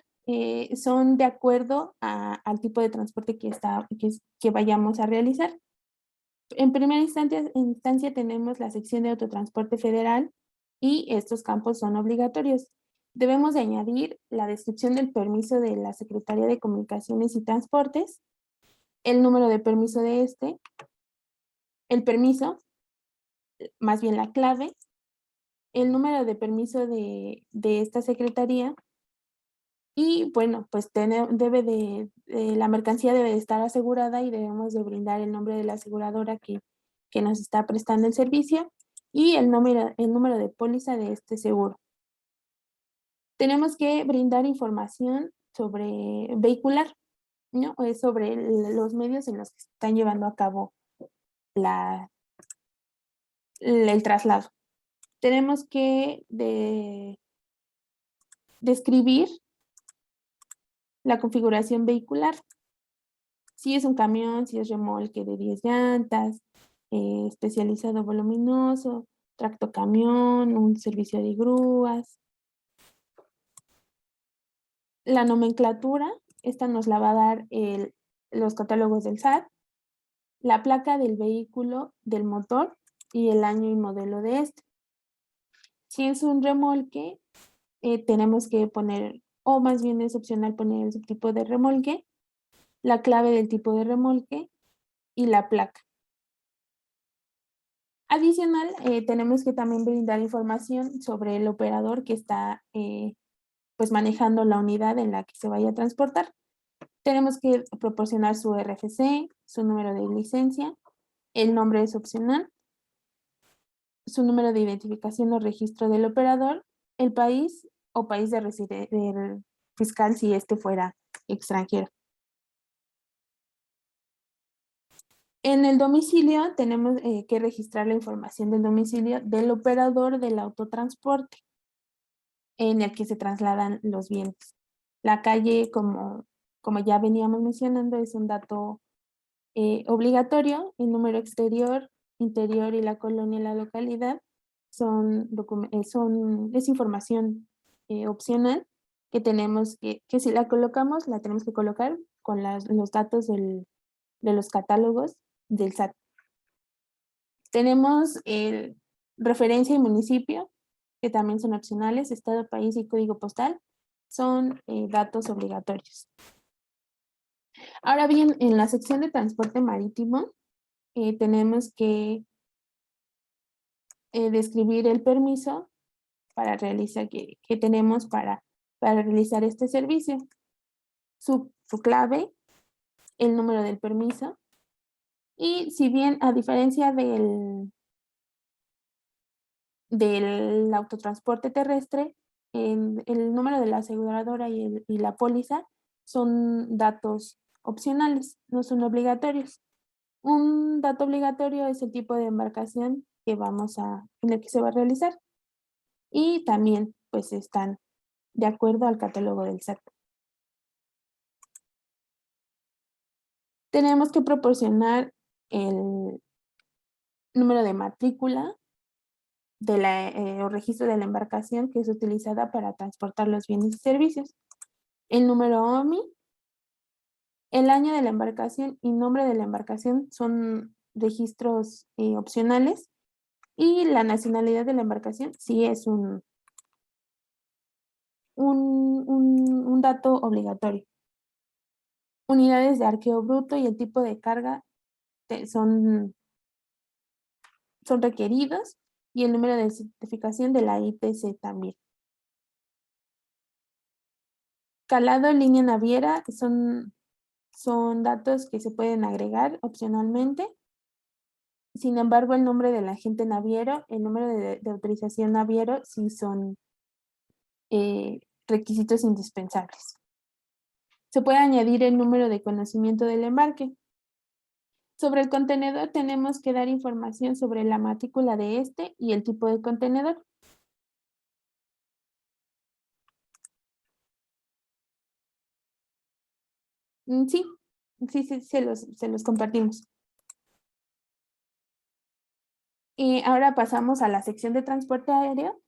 A: son de acuerdo al tipo de transporte que vayamos a realizar. En primera instancia tenemos la sección de autotransporte federal y estos campos son obligatorios. Debemos de añadir la descripción del permiso de la Secretaría de Comunicaciones y Transportes, el número de permiso de el permiso, más bien la clave, el número de permiso de esta secretaría y bueno, pues la mercancía debe de estar asegurada y debemos de brindar el nombre de la aseguradora que nos está prestando el servicio y el número de póliza de este seguro. Tenemos que brindar información sobre vehicular, ¿no? Es sobre los medios en los que se están llevando a cabo el traslado. Tenemos que describir la configuración vehicular. Si es un camión, si es remolque de 10 llantas, especializado voluminoso, tractocamión, un servicio de grúas. La nomenclatura, esta nos la va a dar los catálogos del SAT, la placa del vehículo, del motor y el año y modelo de este. Si es un remolque, tenemos que poner, o más bien es opcional poner el subtipo de remolque, la clave del tipo de remolque y la placa. Adicional, tenemos que también brindar información sobre el operador que está pues manejando la unidad en la que se vaya a transportar. Tenemos que proporcionar su RFC, su número de licencia, el nombre es opcional, su número de identificación o registro del operador, el país o país de del fiscal si este fuera extranjero. En el domicilio tenemos que registrar la información del domicilio del operador del autotransporte en el que se trasladan los bienes. La calle, como ya veníamos mencionando, es un dato obligatorio. El número exterior, interior y la colonia y la localidad es información opcional que tenemos que si la colocamos, la tenemos que colocar con los datos de los catálogos del SAT. Tenemos referencia y municipio, que también son opcionales, estado, país y código postal, son datos obligatorios. Ahora bien, en la sección de transporte marítimo, tenemos que describir el permiso para realizar, que tenemos para realizar este servicio, su clave, el número del permiso, y si bien a diferencia del autotransporte terrestre, el número de la aseguradora y la póliza son datos opcionales, no son obligatorios. Un dato obligatorio es el tipo de embarcación en el que se va a realizar y también pues están de acuerdo al catálogo del SAT. Tenemos que proporcionar el número de matrícula o registro de la embarcación que es utilizada para transportar los bienes y servicios, el número OMI, el año de la embarcación y nombre de la embarcación son registros opcionales y la nacionalidad de la embarcación sí es un dato obligatorio. Unidades de arqueo bruto y el tipo de carga son requeridos y el número de certificación de la ITC también. Calado en línea naviera son datos que se pueden agregar opcionalmente. Sin embargo, el nombre del agente naviero, el número de autorización naviero sí son requisitos indispensables. Se puede añadir el número de conocimiento del embarque. Sobre el contenedor tenemos que dar información sobre la matrícula de este y el tipo de contenedor. Sí, sí, se los compartimos. Y ahora pasamos a la sección de transporte aéreo.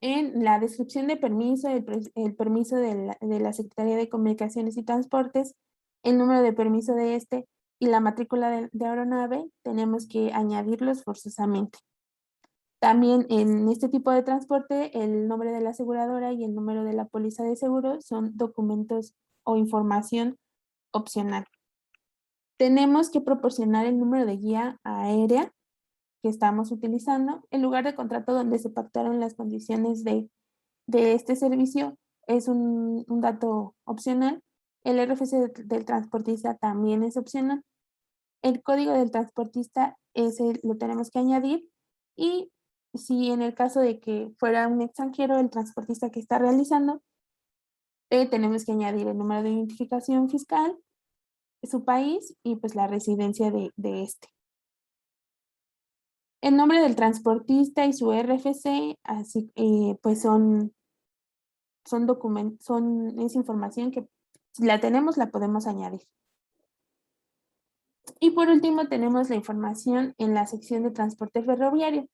A: En la descripción de permiso, el permiso de la Secretaría de Comunicaciones y Transportes, el número de permiso de este y la matrícula de aeronave, tenemos que añadirlos forzosamente. También en este tipo de transporte, el nombre de la aseguradora y el número de la póliza de seguro son documentos o información opcional. Tenemos que proporcionar el número de guía aérea que estamos utilizando. El lugar de contrato donde se pactaron las condiciones de este servicio es un dato opcional. El RFC del transportista también es opcional. El código del transportista ese lo tenemos que añadir, y si en el caso de que fuera un extranjero el transportista que está realizando, tenemos que añadir el número de identificación fiscal, su país y pues la residencia de este. El nombre del transportista y su RFC, así pues es información que si la tenemos, la podemos añadir. Y por último, tenemos la información en la sección de transporte ferroviario.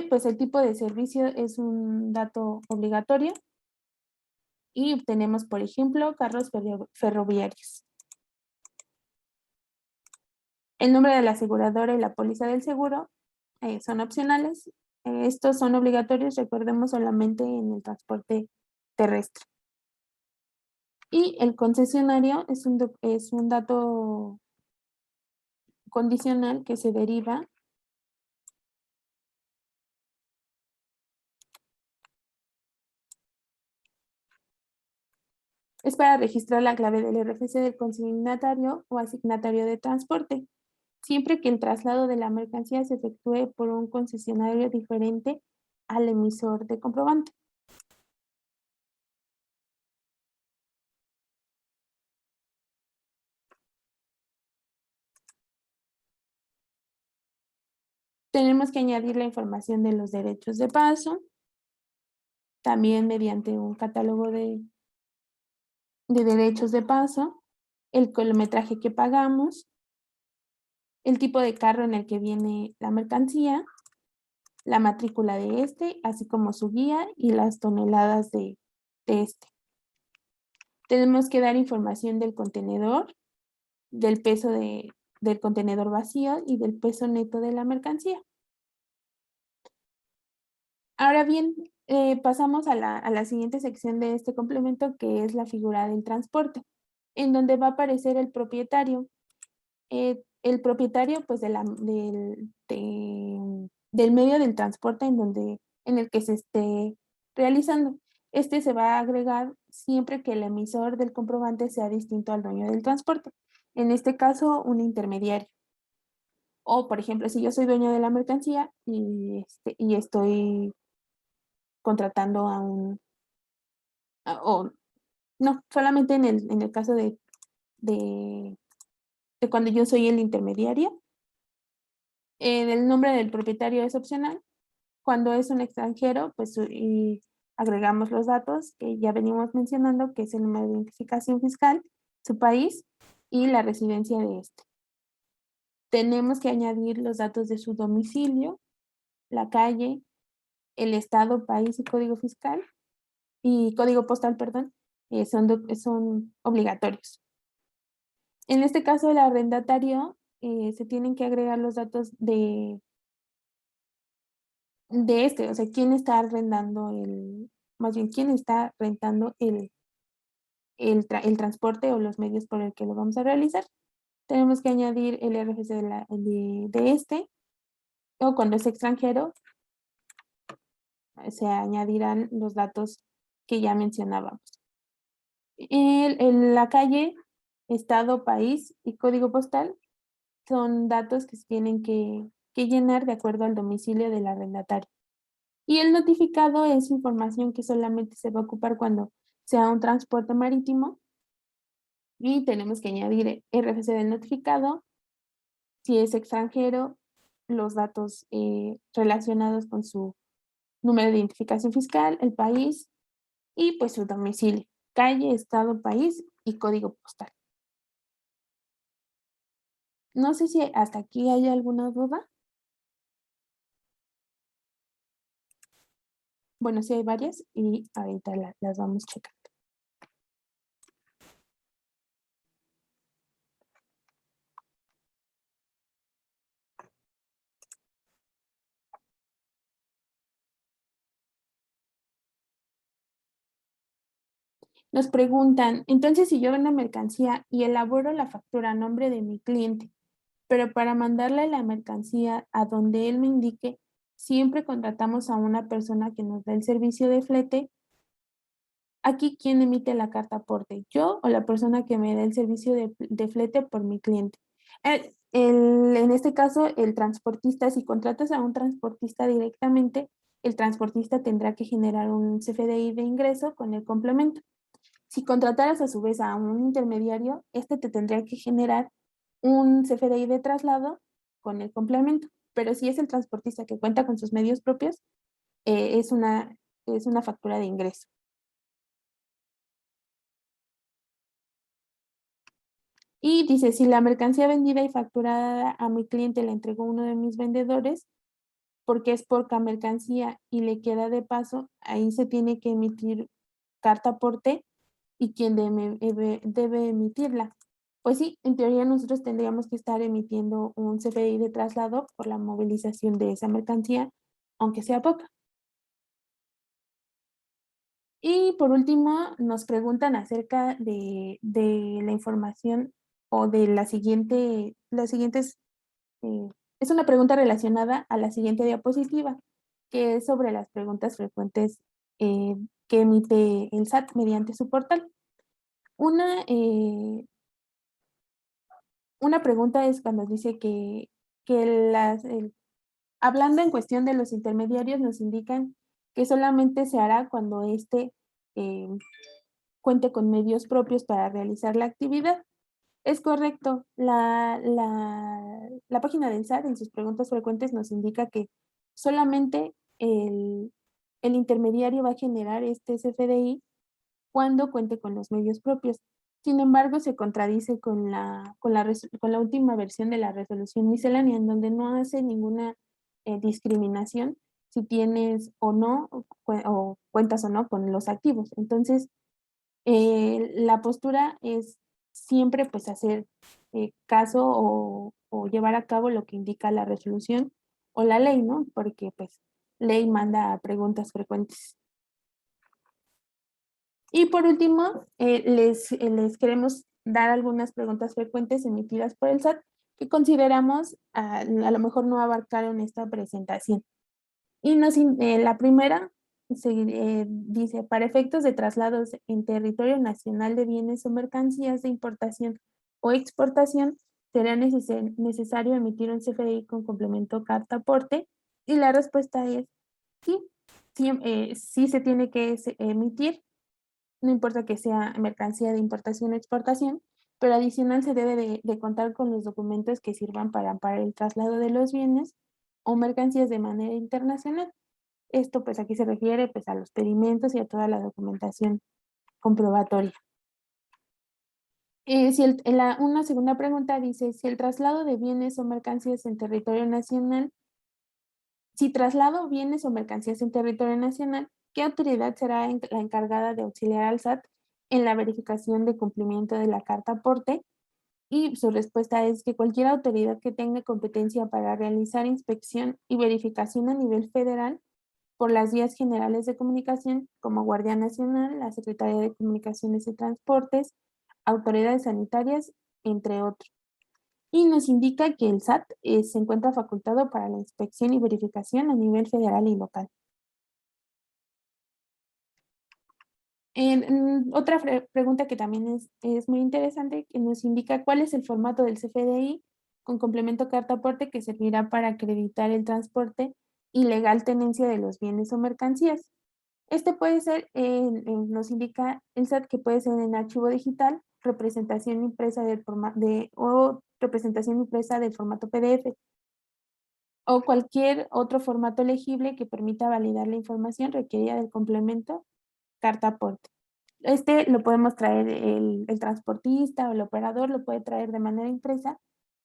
A: Pues el tipo de servicio es un dato obligatorio y obtenemos, por ejemplo, carros ferroviarios. El nombre de la aseguradora y la póliza del seguro son opcionales. Estos son obligatorios, recordemos, solamente en el transporte terrestre. Y el concesionario es un dato condicional que se deriva es para registrar la clave del RFC del consignatario o asignatario de transporte, siempre que el traslado de la mercancía se efectúe por un concesionario diferente al emisor de comprobante. Tenemos que añadir la información de los derechos de paso, también mediante un catálogo de derechos de paso, el kilometraje que pagamos, el tipo de carro en el que viene la mercancía, la matrícula de este, así como su guía y las toneladas de este. Tenemos que dar información del contenedor, del peso del contenedor vacío y del peso neto de la mercancía. Ahora bien, pasamos a la siguiente sección de este complemento, que es la figura del transporte, en donde va a aparecer el propietario. El propietario, pues, del medio del transporte en el que se esté realizando. Este se va a agregar siempre que el emisor del comprobante sea distinto al dueño del transporte. En este caso, un intermediario. O, por ejemplo, si yo soy dueño de la mercancía y estoy contratando o no, solamente en el caso de cuando yo soy el intermediario, el nombre del propietario es opcional. Cuando es un extranjero, pues y agregamos los datos que ya venimos mencionando, que es el número de identificación fiscal, su país y la residencia de este. Tenemos que añadir los datos de su domicilio, la calle, el estado, país y código fiscal y código postal, perdón, son obligatorios. En este caso, el arrendatario, se tienen que agregar los datos de o sea, quién está arrendando más bien, quién está rentando el transporte o los medios por el que lo vamos a realizar. Tenemos que añadir el RFC de este, o cuando es extranjero, se añadirán los datos que ya mencionábamos. La calle, estado, país y código postal son datos que se tienen que llenar de acuerdo al domicilio del arrendatario. Y el notificado es información que solamente se va a ocupar cuando sea un transporte marítimo y tenemos que añadir RFC del notificado, si es extranjero, los datos relacionados con su número de identificación fiscal, el país y pues su domicilio, calle, estado, país y código postal. No sé si hasta aquí hay alguna duda. Bueno, sí hay varias y ahorita las vamos checando. Nos preguntan, entonces si yo vendo mercancía y elaboro la factura a nombre de mi cliente, pero para mandarle la mercancía a donde él me indique, siempre contratamos a una persona que nos da el servicio de flete. Aquí, ¿quién emite la carta aporte? ¿Yo o la persona que me da el servicio de flete por mi cliente? En este caso, el transportista, si contratas a un transportista directamente, el transportista tendrá que generar un CFDI de ingreso con el complemento. Si contrataras a su vez a un intermediario, este te tendría que generar un CFDI de traslado con el complemento. Pero si es el transportista que cuenta con sus medios propios, es una factura de ingreso. Y dice, si la mercancía vendida y facturada a mi cliente la entregó uno de mis vendedores, porque es poca mercancía y le queda de paso, ahí se tiene que emitir carta aporte y quien debe emitirla. Pues sí, en teoría nosotros tendríamos que estar emitiendo un CFDI de traslado por la movilización de esa mercancía, aunque sea poca. Y por último, nos preguntan acerca de la información o de las siguientes, es una pregunta relacionada a la siguiente diapositiva, que es sobre las preguntas frecuentes que emite el SAT mediante su portal. Una, eh, una pregunta es cuando dice que hablando en cuestión de los intermediarios, nos indican que solamente se hará cuando éste eh, cuente con medios propios para realizar la actividad. Es correcto. La página del SAT en sus preguntas frecuentes nos indica que solamente el intermediario va a generar este CFDI cuando cuente con los medios propios. Sin embargo, se contradice con la última versión de la resolución miscelánea, en donde no hace ninguna discriminación si tienes o no, o cuentas o no con los activos. Entonces, la postura es siempre pues hacer caso o llevar a cabo lo que indica la resolución o la ley, ¿no? Porque pues ley manda a preguntas frecuentes. Y por último, les queremos dar algunas preguntas frecuentes emitidas por el SAT que consideramos a lo mejor no abarcaron esta presentación. Y la primera dice, para efectos de traslados en territorio nacional de bienes o mercancías de importación o exportación, será necesario emitir un CFDI con complemento carta aporte. Y la respuesta es sí, sí se tiene que emitir, no importa que sea mercancía de importación o exportación, pero adicional se debe de contar con los documentos que sirvan para amparar el traslado de los bienes o mercancías de manera internacional. Esto pues aquí se refiere pues a los pedimentos y a toda la documentación comprobatoria. Una segunda pregunta dice, si el traslado de bienes o mercancías en territorio nacional, si traslado bienes o mercancías en territorio nacional, ¿qué autoridad será la encargada de auxiliar al SAT en la verificación de cumplimiento de la carta aporte? Y su respuesta es que cualquier autoridad que tenga competencia para realizar inspección y verificación a nivel federal por las vías generales de comunicación como Guardia Nacional, la Secretaría de Comunicaciones y Transportes, autoridades sanitarias, entre otros. Y nos indica que el SAT se encuentra facultado para la inspección y verificación a nivel federal y local. Otra pregunta que también es muy interesante, que nos indica cuál es el formato del CFDI con complemento carta aporte que servirá para acreditar el transporte ilegal tenencia de los bienes o mercancías. Este puede ser, nos indica el SAT que puede ser en archivo digital, representación impresa o representación impresa del formato PDF o cualquier otro formato legible que permita validar la información requerida del complemento carta aporte. Este lo podemos traer el transportista o el operador, lo puede traer de manera impresa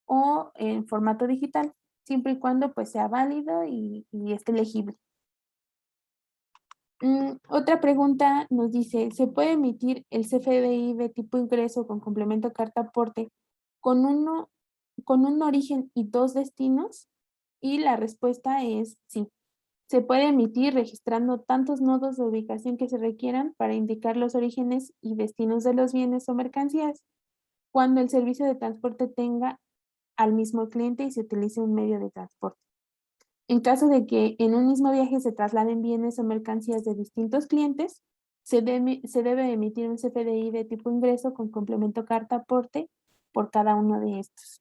A: o en formato digital, siempre y cuando pues sea válido y esté legible. Otra pregunta nos dice, ¿se puede emitir el CFDI de tipo ingreso con complemento carta aporte con con un origen y dos destinos? Y la respuesta es sí. Se puede emitir registrando tantos nodos de ubicación que se requieran para indicar los orígenes y destinos de los bienes o mercancías cuando el servicio de transporte tenga al mismo cliente y se utilice un medio de transporte. En caso de que en un mismo viaje se trasladen bienes o mercancías de distintos clientes, se debe emitir un CFDI de tipo ingreso con complemento carta aporte por cada uno de estos.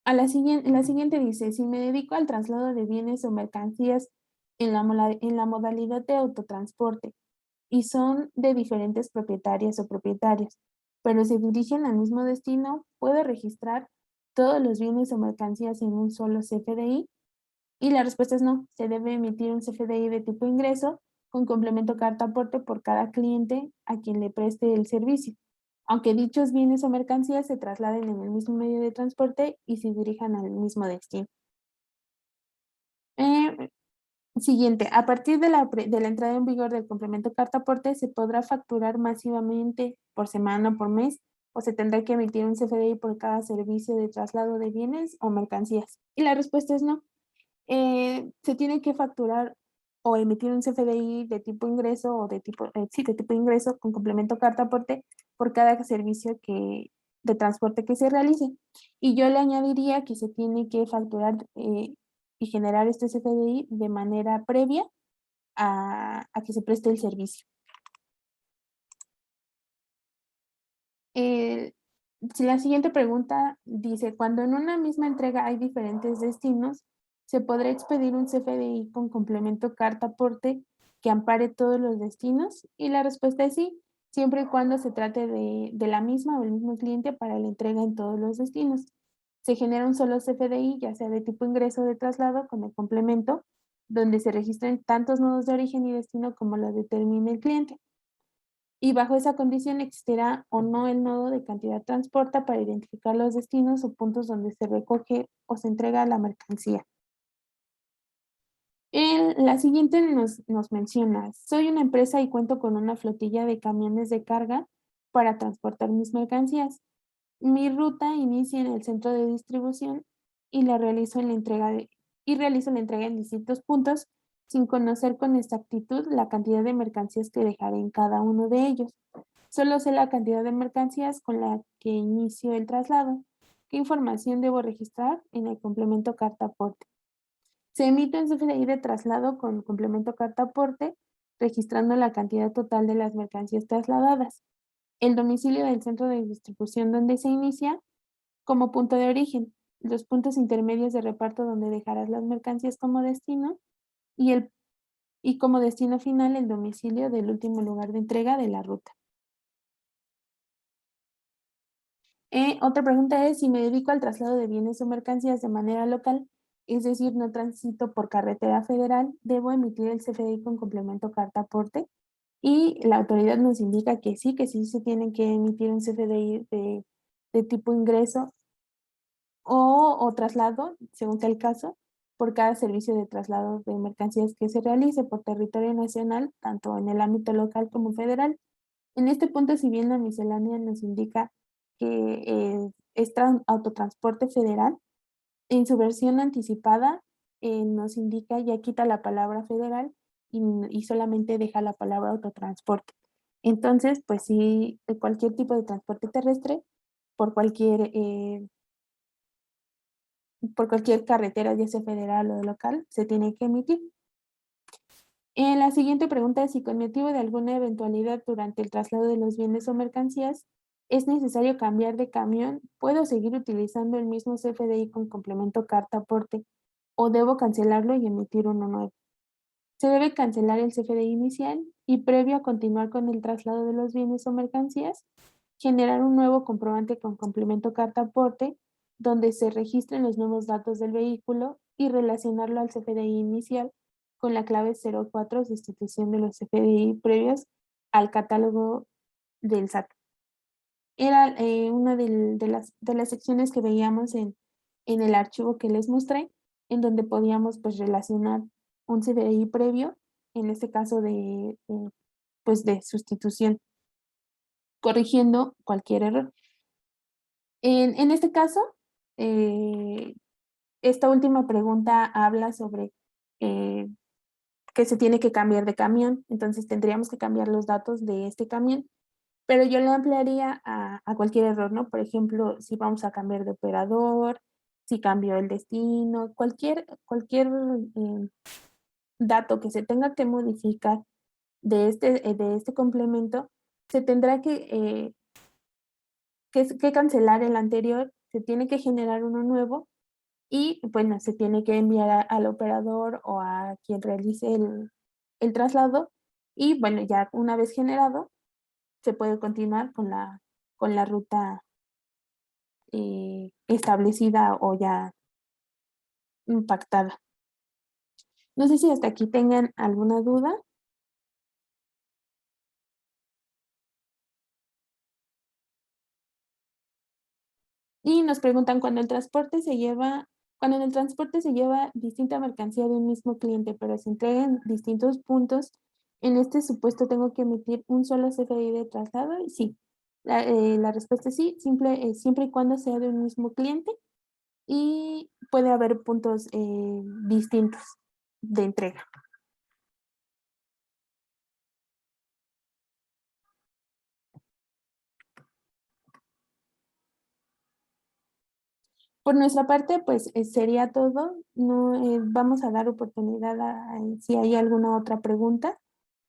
A: La siguiente dice, si me dedico al traslado de bienes o mercancías en la modalidad de autotransporte y son de diferentes propietarias o propietarios, pero se dirigen al mismo destino, ¿puedo registrar todos los bienes o mercancías en un solo CFDI? Y la respuesta es no, se debe emitir un CFDI de tipo ingreso con complemento carta aporte por cada cliente a quien le preste el servicio, aunque dichos bienes o mercancías se trasladen en el mismo medio de transporte y se dirijan al mismo destino. Eh, Siguiente, a partir de de la entrada en vigor del complemento carta aporte, ¿se podrá facturar masivamente por semana o por mes? ¿O se tendrá que emitir un CFDI por cada servicio de traslado de bienes o mercancías? Y la respuesta es no. Se tiene que facturar o emitir un CFDI de tipo ingreso o sí, de tipo ingreso con complemento carta aporte por cada servicio de transporte que se realice. Y yo le añadiría que se tiene que facturar y generar este CFDI de manera previa a que se preste el servicio. Eh, si la siguiente pregunta dice, cuando en una misma entrega hay diferentes destinos, ¿se podrá expedir un CFDI con complemento carta aporte que ampare todos los destinos? Y la respuesta es sí, siempre y cuando se trate de la misma o el mismo cliente para la entrega en todos los destinos. Se genera un solo CFDI, ya sea de tipo ingreso o de traslado, con el complemento, donde se registren tantos nodos de origen y destino como lo determine el cliente. Y bajo esa condición existirá o no el nodo de cantidad transporta para identificar los destinos o puntos donde se recoge o se entrega la mercancía. La siguiente nos menciona, soy una empresa y cuento con una flotilla de camiones de carga para transportar mis mercancías. Mi ruta inicia en el centro de distribución y realizo la entrega en distintos puntos sin conocer con exactitud la cantidad de mercancías que dejaré en cada uno de ellos. Solo sé la cantidad de mercancías con la que inicio el traslado. ¿Qué información debo registrar en el complemento carta aporte? Se emite un CFDI de traslado con complemento carta aporte, registrando la cantidad total de las mercancías trasladadas, el domicilio del centro de distribución donde se inicia como punto de origen, los puntos intermedios de reparto donde dejarás las mercancías como destino y, y como destino final el domicilio del último lugar de entrega de la ruta. Otra pregunta es, si me dedico al traslado de bienes o mercancías de manera local, es decir, no transito por carretera federal, ¿debo emitir el CFDI con complemento carta aporte? Y la autoridad nos indica que sí se tiene que emitir un CFDI de tipo ingreso o traslado, según sea el caso, por cada servicio de traslado de mercancías que se realice por territorio nacional, tanto en el ámbito local como federal. En este punto, si bien la miscelánea nos indica que es autotransporte federal, en su versión anticipada nos indica, ya quita la palabra federal y solamente deja la palabra autotransporte. Entonces, pues sí, cualquier tipo de transporte terrestre por cualquier carretera, ya sea federal o local, se tiene que emitir. La siguiente pregunta es si con motivo de alguna eventualidad durante el traslado de los bienes o mercancías ¿Es necesario cambiar de camión? ¿Puedo seguir utilizando el mismo CFDI con complemento carta aporte o debo cancelarlo y emitir uno nuevo? Se debe cancelar el CFDI inicial y previo a continuar con el traslado de los bienes o mercancías, generar un nuevo comprobante con complemento carta aporte donde se registren los nuevos datos del vehículo y relacionarlo al CFDI inicial con la clave 04 sustitución de los CFDI previos al catálogo del SAT. Era una de las secciones que veíamos en el archivo que les mostré, en donde podíamos pues relacionar un CDI previo, en este caso pues de sustitución, corrigiendo cualquier error. En este caso, eh, esta última pregunta habla sobre que se tiene que cambiar de camión, entonces tendríamos que cambiar los datos de este camión. Pero yo le ampliaría a cualquier error, ¿no? Por ejemplo, si vamos a cambiar de operador, si cambió el destino, cualquier dato que se tenga que modificar de este complemento, se tendrá que cancelar el anterior, se tiene que generar uno nuevo y, bueno, se tiene que enviar al operador o a quien realice el traslado y, bueno, ya una vez generado, se puede continuar con la ruta establecida o ya impactada. No sé si hasta aquí tengan alguna duda. Y nos preguntan cuando en el transporte se lleva distinta mercancía de un mismo cliente, pero se entrega en distintos puntos, en este supuesto tengo que emitir un solo CFDI de traslado y sí. La respuesta es sí, siempre y cuando sea de un mismo cliente y puede haber puntos distintos de entrega. Por nuestra parte, pues sería todo. No, vamos a dar oportunidad a si hay alguna otra pregunta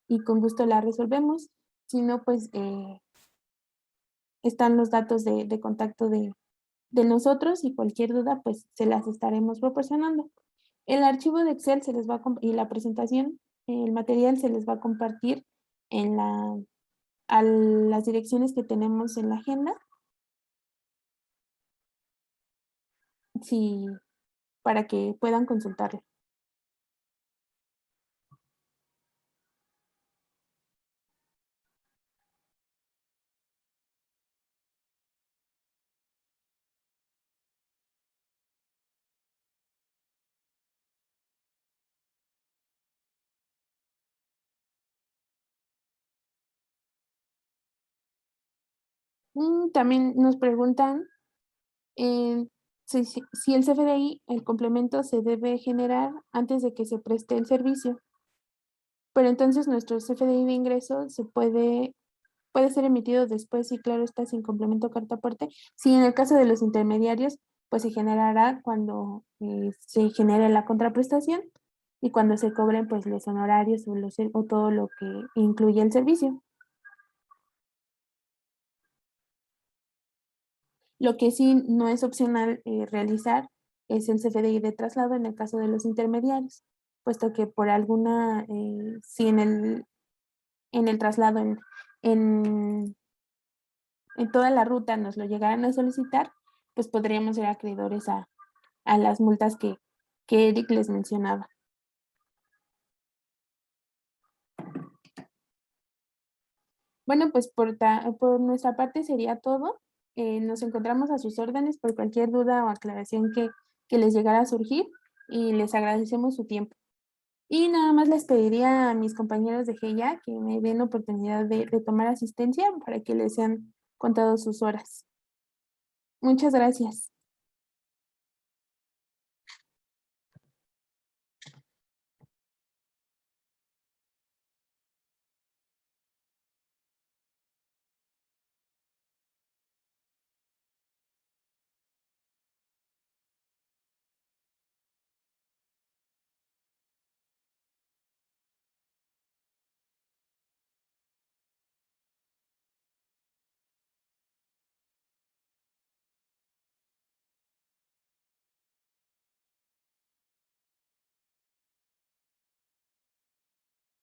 A: y con gusto la resolvemos. Si no, pues están los datos de contacto de nosotros y cualquier duda, pues se las estaremos proporcionando. El archivo de Excel se les va y la presentación, el material se les va a compartir en a las direcciones que tenemos en la agenda, sí, para que puedan consultarlo. También nos preguntan si el CFDI, el complemento, se debe generar antes de que se preste el servicio. Pero entonces nuestro CFDI de ingreso puede ser emitido después, y claro está, sin complemento carta aporte. Si en el caso de los intermediarios, pues se generará cuando se genere la contraprestación y cuando se cobren pues los honorarios o todo lo que incluye el servicio. Lo que sí no es opcional realizar es el CFDI de traslado en el caso de los intermediarios, puesto que por alguna, si en el traslado, en, en toda la ruta nos lo llegaran a solicitar, pues podríamos ser acreedores a las multas que Eric les mencionaba. Bueno, pues por nuestra parte sería todo. Nos encontramos a sus órdenes por cualquier duda o aclaración que les llegara a surgir y les agradecemos su tiempo. Y nada más les pediría a mis compañeros de GEA que me den la oportunidad de tomar asistencia para que les sean contados sus horas. Muchas gracias.